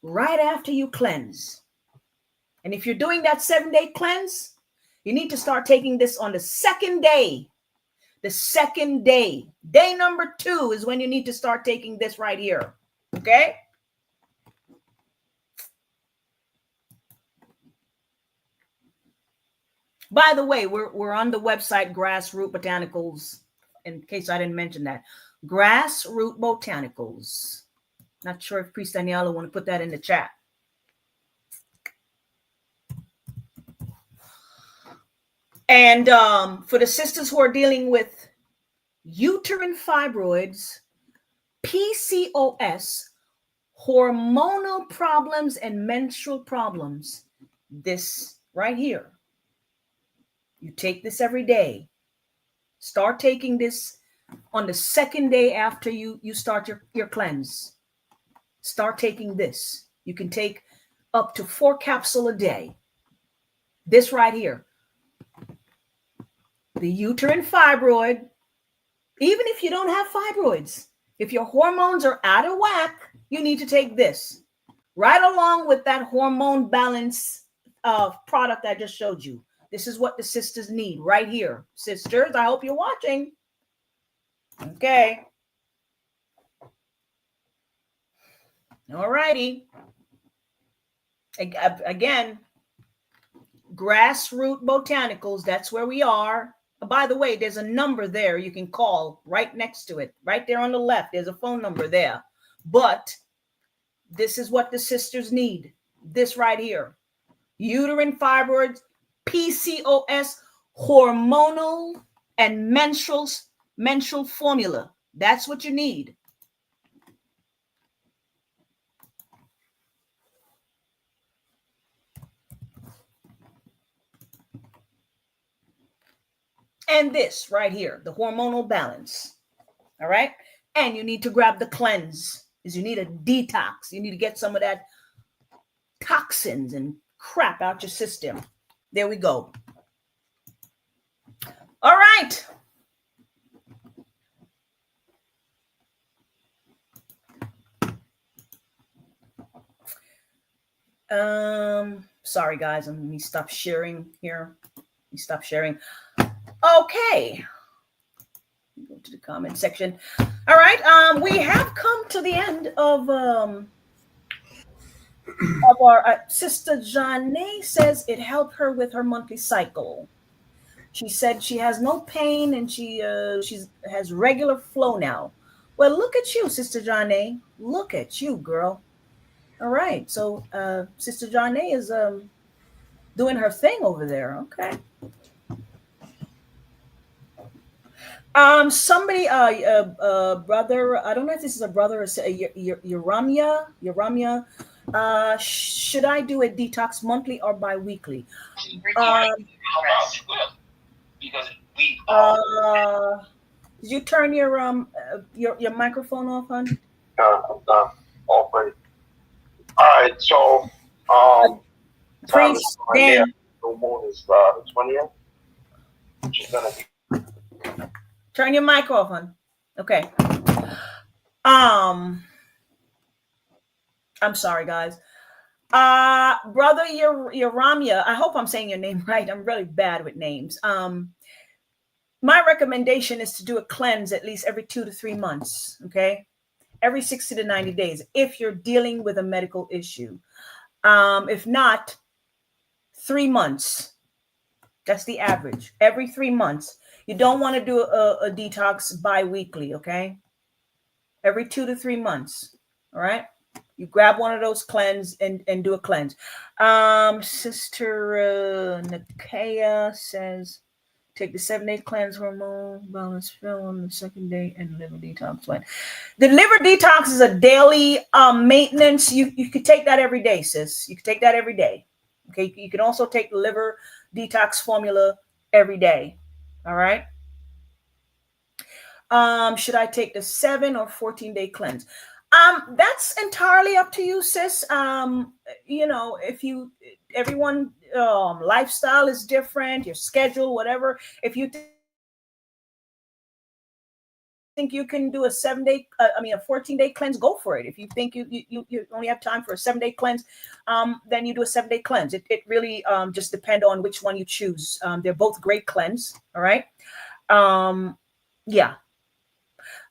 right after you cleanse. And if you're doing that 7-day cleanse, you need to start taking this on the second day. The second day. Day number 2 is when you need to start taking this right here. Okay? By the way, we're on the website Grassroot Botanicals, in case I didn't mention that. Grassroot Botanicals. Not sure if Priest Daniela want to put that in the chat. And for the sisters who are dealing with uterine fibroids, PCOS, hormonal problems, and menstrual problems, this right here. You take this every day. Start taking this On the second day after you start your cleanse, start taking this. You can take up to 4 capsules a day. This right here, the uterine fibroid. Even if you don't have fibroids, if your hormones are out of whack, you need to take this right along with that hormone balance product I just showed you. This is what the sisters need right here. Sisters, I hope you're watching. Okay. All righty. Again, Grassroot Botanicals, that's where we are. By the way, there's a number there you can call right next to it. Right there on the left, there's a phone number there. But this is what the sisters need. This right here. Uterine fibroids, PCOS, hormonal, and menstrual formula. That's what you need. And this right here, the hormonal balance. All right. And you need to grab the cleanse, is you need a detox. You need to get some of that toxins and crap out your system. There we go. All right. Sorry guys, let me stop sharing here. Stop sharing. Okay. Go to the comment section. All right. We have come to the end of our sister Janae says it helped her with her monthly cycle. She said she has no pain and she has regular flow now. Well, look at you, Sister Janae. Look at you, girl. All right. So Sister Janae is doing her thing over there. Okay. Somebody, brother, I don't know if this is a brother or Uramia. Should I do a detox monthly or bi-weekly? Did you turn your microphone off, hon? All right, so Priest Dan. The moon is the 20th. Which is gonna be. Turn your mic off, hon. Okay. I'm sorry, guys. Brother Uramia, I hope I'm saying your name right. I'm really bad with names. My recommendation is to do a cleanse at least every 2 to 3 months. Okay. Every 60 to 90 days if you're dealing with a medical issue. If not, 3 months. That's the average. Every 3 months. You don't want to do a detox bi-weekly, okay? Every 2 to 3 months. All right. You grab one of those cleanse and do a cleanse. Sister Nakaya says, take the 7-day cleanse, hormone balance fill on the second day, and liver detox plan. The liver detox is a daily maintenance. You could take that every day, sis. You could take that every day. Okay. You can also take the liver detox formula every day. All right. Should I take the 7 or 14-day cleanse? That's entirely up to you, sis. You know, everyone lifestyle is different, your schedule, whatever. If you think you can do a 14-day cleanse, go for it. If you think you only have time for a 7-day cleanse, then you do a 7-day cleanse. It really just depends on which one you choose. They're both great cleanse. All right. Yeah.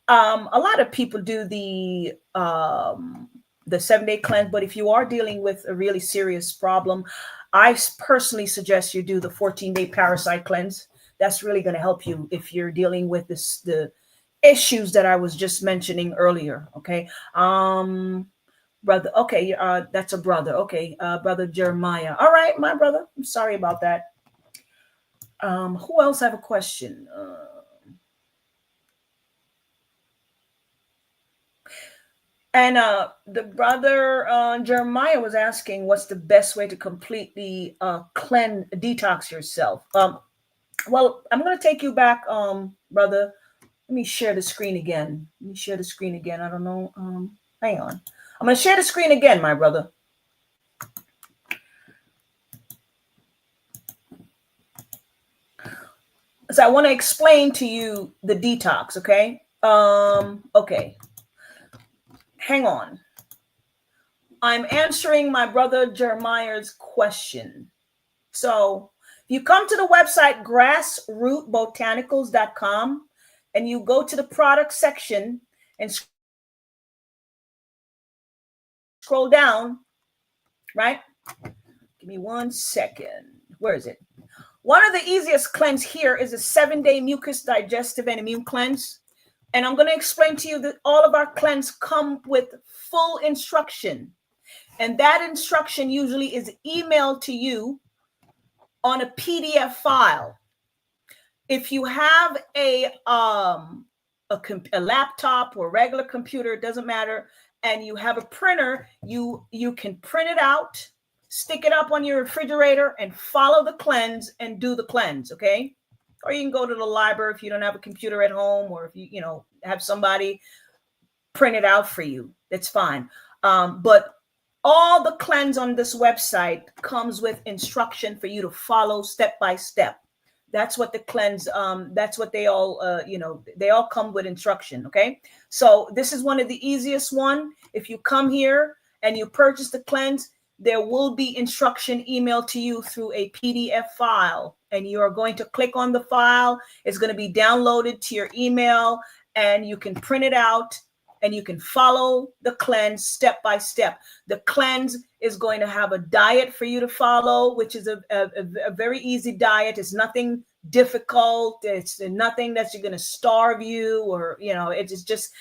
A lot of people do the 7-day cleanse, but if you are dealing with a really serious problem, I personally suggest you do the 14-day parasite cleanse. That's really going to help you if you're dealing with the issues that I was just mentioning earlier. Okay. Brother. Okay. That's a brother. Okay. Brother Jeremiah. All right. My brother. I'm sorry about that. Who else have a question? And the brother Jeremiah was asking, what's the best way to completely detox yourself? Well, I'm going to take you back, brother Let me share the screen again. Let me share the screen again. I don't know. Hang on. I'm going to share the screen again, my brother. So I want to explain to you the detox, okay? Okay. Hang on. I'm answering my brother Jeremiah's question. So if you come to the website grassrootbotanicals.com and you go to the product section and scroll down, right? Give me 1 second. Where is it? One of the easiest cleanse here is a 7-day mucus digestive and immune cleanse. And I'm going to explain to you that all of our cleanse come with full instruction. And that instruction usually is emailed to you on a PDF file. If you have a laptop or regular computer, it doesn't matter, and you have a printer, you can print it out, stick it up on your refrigerator, and follow the cleanse and do the cleanse, okay? Or you can go to the library if you don't have a computer at home, or if you have somebody print it out for you. That's fine. But all the cleanse on this website comes with instruction for you to follow step by step. That's what the cleanse, that's what they all, they all come with instruction, okay? So this is one of the easiest one. If you come here and you purchase the cleanse, there will be instruction emailed to you through a PDF file. And you are going to click on the file. It's going to be downloaded to your email, and you can print it out. And you can follow the cleanse step by step. The cleanse is going to have a diet for you to follow, which is a very easy diet. It's nothing difficult. It's nothing that's going to starve you, or it's just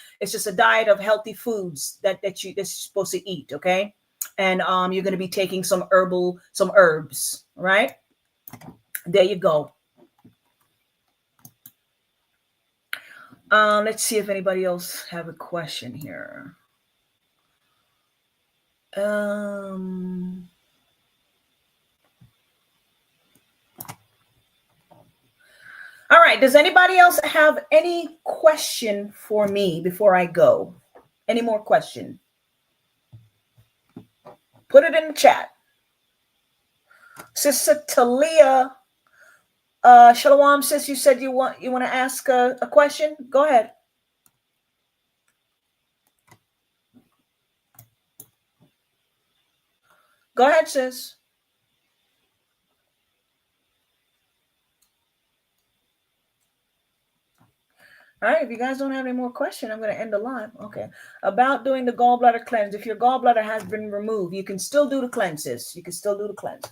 a diet of healthy foods that you're supposed to eat. Okay, and you're going to be taking some herbs. Right there, you go. Let's see if anybody else have a question here. All right. Does anybody else have any question for me before I go? Any more question? Put it in the chat. Sister Talia. Shalom, sis, you said you want to ask a question? Go ahead. Go ahead, sis. All right, if you guys don't have any more questions, I'm going to end the live. Okay. About doing the gallbladder cleanse. If your gallbladder has been removed, you can still do the cleanses. You can still do the cleanse.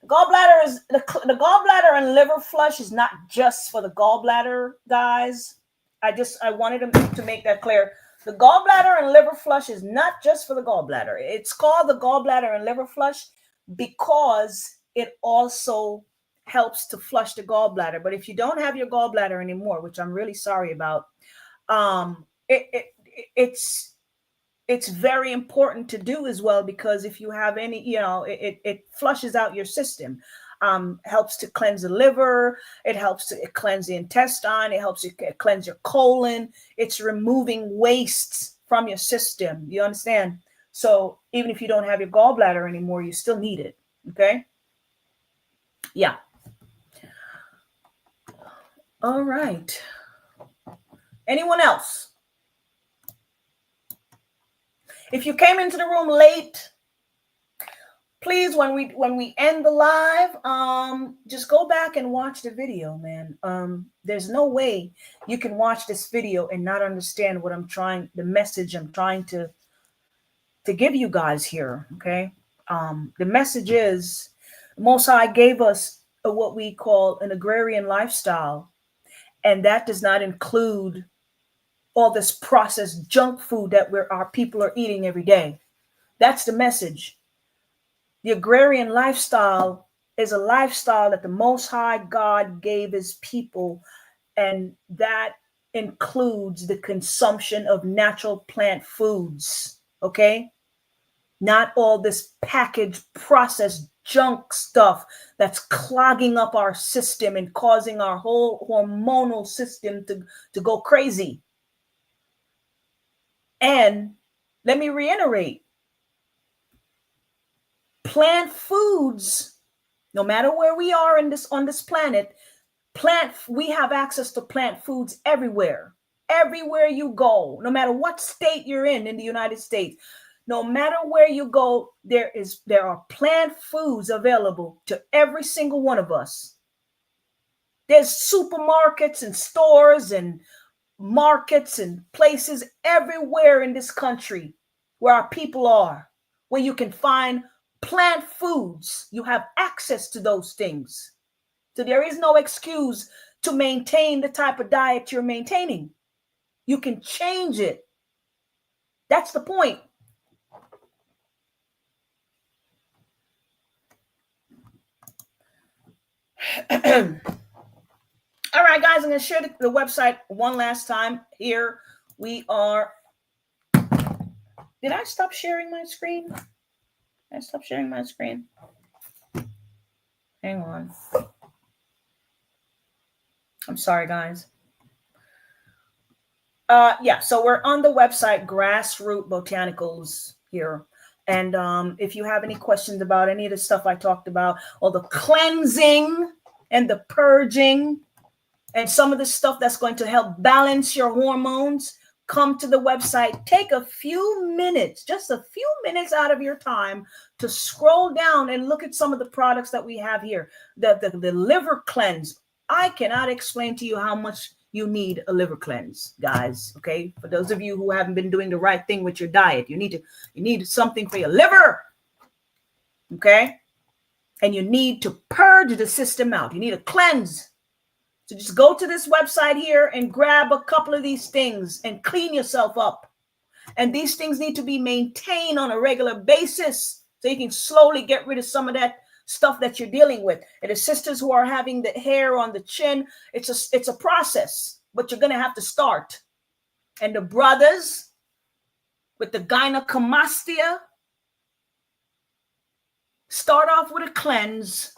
Gallbladder is the gallbladder and liver flush is not just for the gallbladder, guys. I wanted to make that clear. The gallbladder and liver flush is not just for the gallbladder. It's called the gallbladder and liver flush because it also helps to flush the gallbladder. But if you don't have your gallbladder anymore, which I'm really sorry about, it's very important to do as well, because if you have any, it flushes out your system, helps to cleanse the liver. It helps to cleanse the intestine. It helps you cleanse your colon. It's removing wastes from your system. You understand? So even if you don't have your gallbladder anymore, you still need it. Okay. Yeah. All right. Anyone else? If you came into the room late, please, when we end the live, just go back and watch the video, man. There's no way you can watch this video and not understand the message I'm trying to give you guys here. Okay. The message is Most High gave us what we call an agrarian lifestyle, and that does not include all this processed junk food that our people are eating every day. That's the message. The agrarian lifestyle is a lifestyle that the Most High God gave his people, and that includes the consumption of natural plant foods, okay? Not all this packaged processed junk stuff that's clogging up our system and causing our whole hormonal system to go crazy. And let me reiterate, plant foods, no matter where we are on this planet, we have access to plant foods everywhere. Everywhere you go, no matter what state you're in the United States, no matter where you go, there are plant foods available to every single one of us. There's supermarkets and stores and markets and places everywhere in this country where our people are, where you can find plant foods. You have access to those things. So there is no excuse to maintain the type of diet you're maintaining. You can change it. That's the point. All right, guys, I'm going to share the website one last time. Here we are. Did I stop sharing my screen? Did I stop sharing my screen? Hang on. I'm sorry, guys. Yeah, so we're on the website Grassroot Botanicals here. And if you have any questions about any of the stuff I talked about, or the cleansing and the purging and some of the stuff that's going to help balance your hormones, come to the website. Take a few minutes, just a few minutes out of your time to scroll down and look at some of the products that we have here. The liver cleanse. I cannot explain to you how much you need a liver cleanse, guys. Okay, for those of you who haven't been doing the right thing with your diet, you need something for your liver. Okay, and you need to purge the system out. You need a cleanse. So just go to this website here and grab a couple of these things and clean yourself up. And these things need to be maintained on a regular basis so you can slowly get rid of some of that stuff that you're dealing with. And the sisters who are having the hair on the chin, it's a process, but you're going to have to start. And the brothers with the gynecomastia, start off with a cleanse,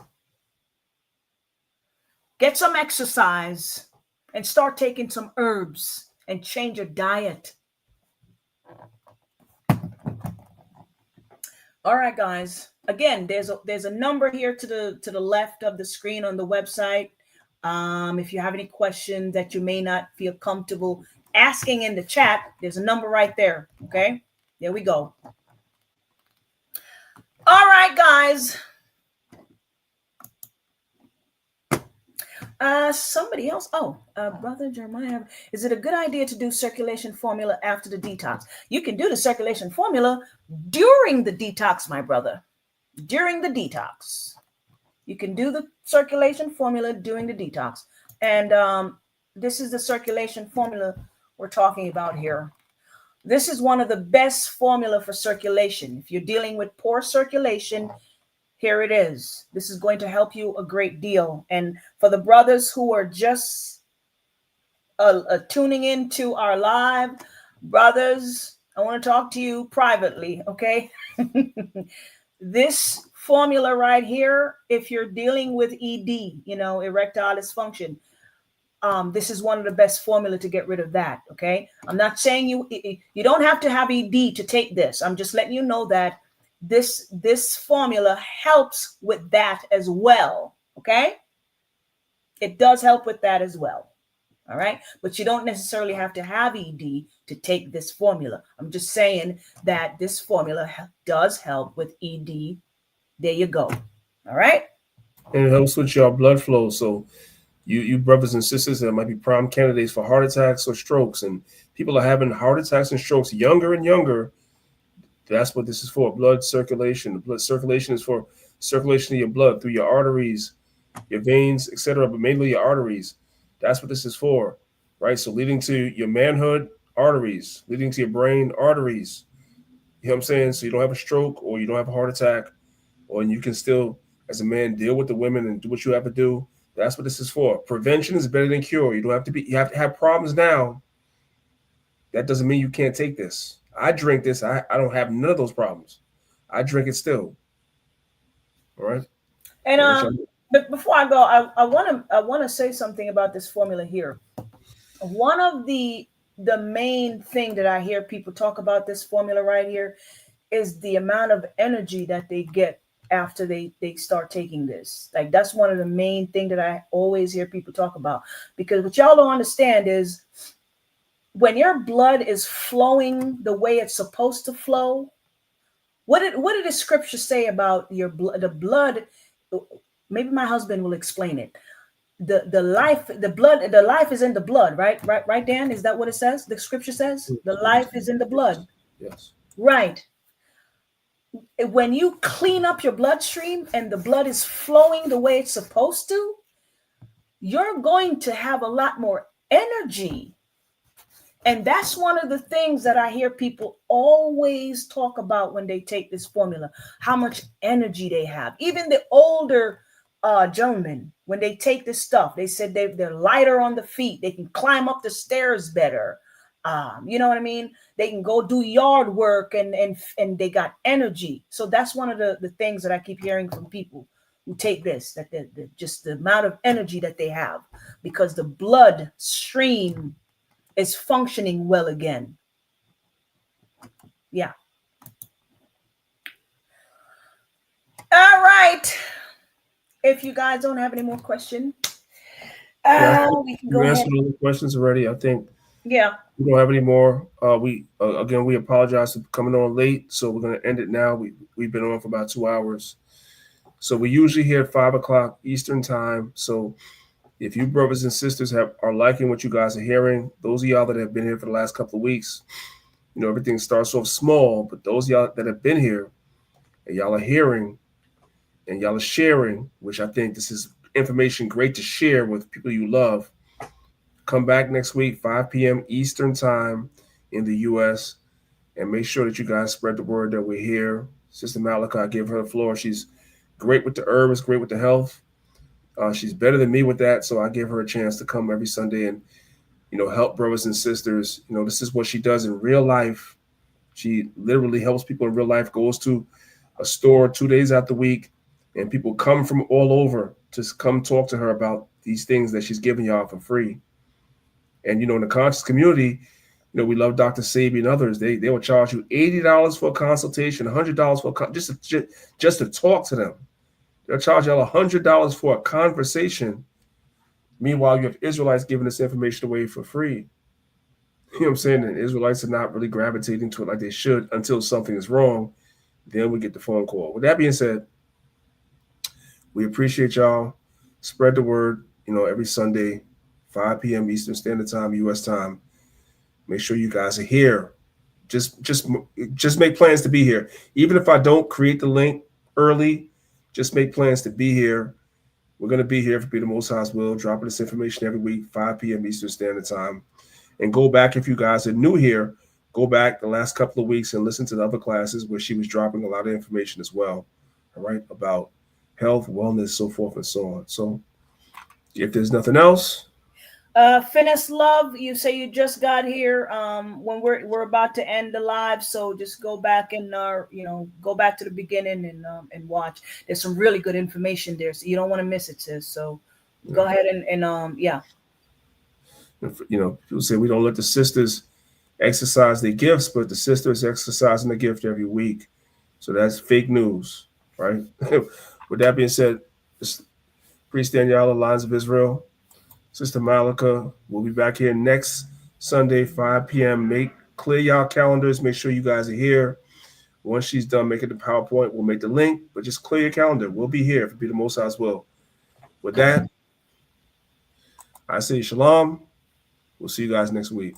get some exercise, and start taking some herbs and change your diet. All right, guys. Again, there's a number here to the left of the screen on the website. If you have any questions that you may not feel comfortable asking in the chat, there's a number right there. Okay, there we go. All right, guys. Somebody else. Brother Jeremiah, is it a good idea to do circulation formula after the detox? You can do the circulation formula during the detox, my brother. During the detox, you can do the circulation formula during the detox. And this is the circulation formula we're talking about here. This is one of the best formula for circulation. If you're dealing with poor circulation, here it is. This is going to help you a great deal. And for the brothers who are just tuning into our live, brothers, I want to talk to you privately, okay? This formula right here, if you're dealing with ED, erectile dysfunction, this is one of the best formula to get rid of that, okay? I'm not saying you don't have to have ED to take this. I'm just letting you know that this formula helps with that as well, okay? It does help with that as well, all right? But you don't necessarily have to have ED to take this formula. I'm just saying that this formula does help with ED. There you go, all right? And it helps with your blood flow. So you brothers and sisters that might be prime candidates for heart attacks or strokes, and people are having heart attacks and strokes younger and younger. That's what this is for, blood circulation. The blood circulation is for circulation of your blood through your arteries, your veins, etc., but mainly your arteries. That's what this is for, right? So leading to your manhood, arteries, leading to your brain, arteries. You know what I'm saying? So you don't have a stroke or you don't have a heart attack, or you can still, as a man, deal with the women and do what you have to do. That's what this is for. Prevention is better than cure. You have to have problems now. That doesn't mean you can't take this. I drink this. I don't have none of those problems. I drink it still. All right. And but before I go, I want to say something about this formula here. One of the main thing that I hear people talk about this formula right here is the amount of energy that they get after they start taking this. Like, that's one of the main thing that I always hear people talk about, because what y'all don't understand is when your blood is flowing the way it's supposed to flow, what did the scripture say about your blood? The blood, maybe my husband will explain it. The life is in the blood, right, Dan? Is that what it says? The scripture says the life is in the blood. Yes. Right. When you clean up your bloodstream and the blood is flowing the way it's supposed to, you're going to have a lot more energy. And that's one of the things that I hear people always talk about when they take this formula, how much energy they have. Even the older gentlemen, when they take this stuff, they said they're lighter on the feet. They can climb up the stairs better. You know what I mean? They can go do yard work and they got energy. So that's one of the things that I keep hearing from people who take this, that just the amount of energy that they have, because the blood stream is functioning well again. Yeah. All right. If you guys don't have any more questions, we can go ahead. You answered all the questions already. I think. Yeah. We don't have any more. We apologize for coming on late, so we're going to end it now. We've been on for about 2 hours. So we usually here at 5 o'clock Eastern time. So if you brothers and sisters are liking what you guys are hearing, those of y'all that have been here for the last couple of weeks, everything starts off small, but those of y'all that have been here and y'all are hearing and y'all are sharing, which I think this is information great to share with people you love. Come back next week, 5 p.m. Eastern time in the U.S., and make sure that you guys spread the word that we're here. Sister Malika, I give her the floor. She's great with the herbs, great with the health. She's better than me with that, so I give her a chance to come every Sunday and, help brothers and sisters. This is what she does in real life. She literally helps people in real life, goes to a store 2 days out the week, and people come from all over to come talk to her about these things that she's giving y'all for free. And, in the conscious community, we love Dr. Sebi and others. They will charge you $80 for a consultation, $100 for just to talk to them. They'll charge y'all $100 for a conversation. Meanwhile, you have Israelites giving this information away for free. You know what I'm saying? And Israelites are not really gravitating to it like they should until something is wrong. Then we get the phone call. With that being said, we appreciate y'all. Spread the word, every Sunday, 5 p.m. Eastern Standard Time, U.S. time. Make sure you guys are here. Just make plans to be here. Even if I don't create the link early, just make plans to be here. We're going to be here for Be the Most High's Will, dropping this information every week, 5 p.m. Eastern Standard Time. And go back, if you guys are new here, go back the last couple of weeks and listen to the other classes where she was dropping a lot of information as well, all right, about health, wellness, so forth and so on. So if there's nothing else. Finis Love, you say you just got here when we're about to end the live, so just go back and go back to the beginning and watch. There's some really good information there, so you don't want to miss it, sis. So go ahead and yeah. People say we don't let the sisters exercise their gifts, but the sisters exercising the gift every week. So that's fake news, right? With that being said, Priest Daniela, Lines of Israel, Sister Malika, we'll be back here next Sunday, 5 p.m. Clear y'all calendars. Make sure you guys are here. Once she's done making the PowerPoint, we'll make the link, but just clear your calendar. We'll be here for Be the Most High's Will. With that, I say shalom. We'll see you guys next week.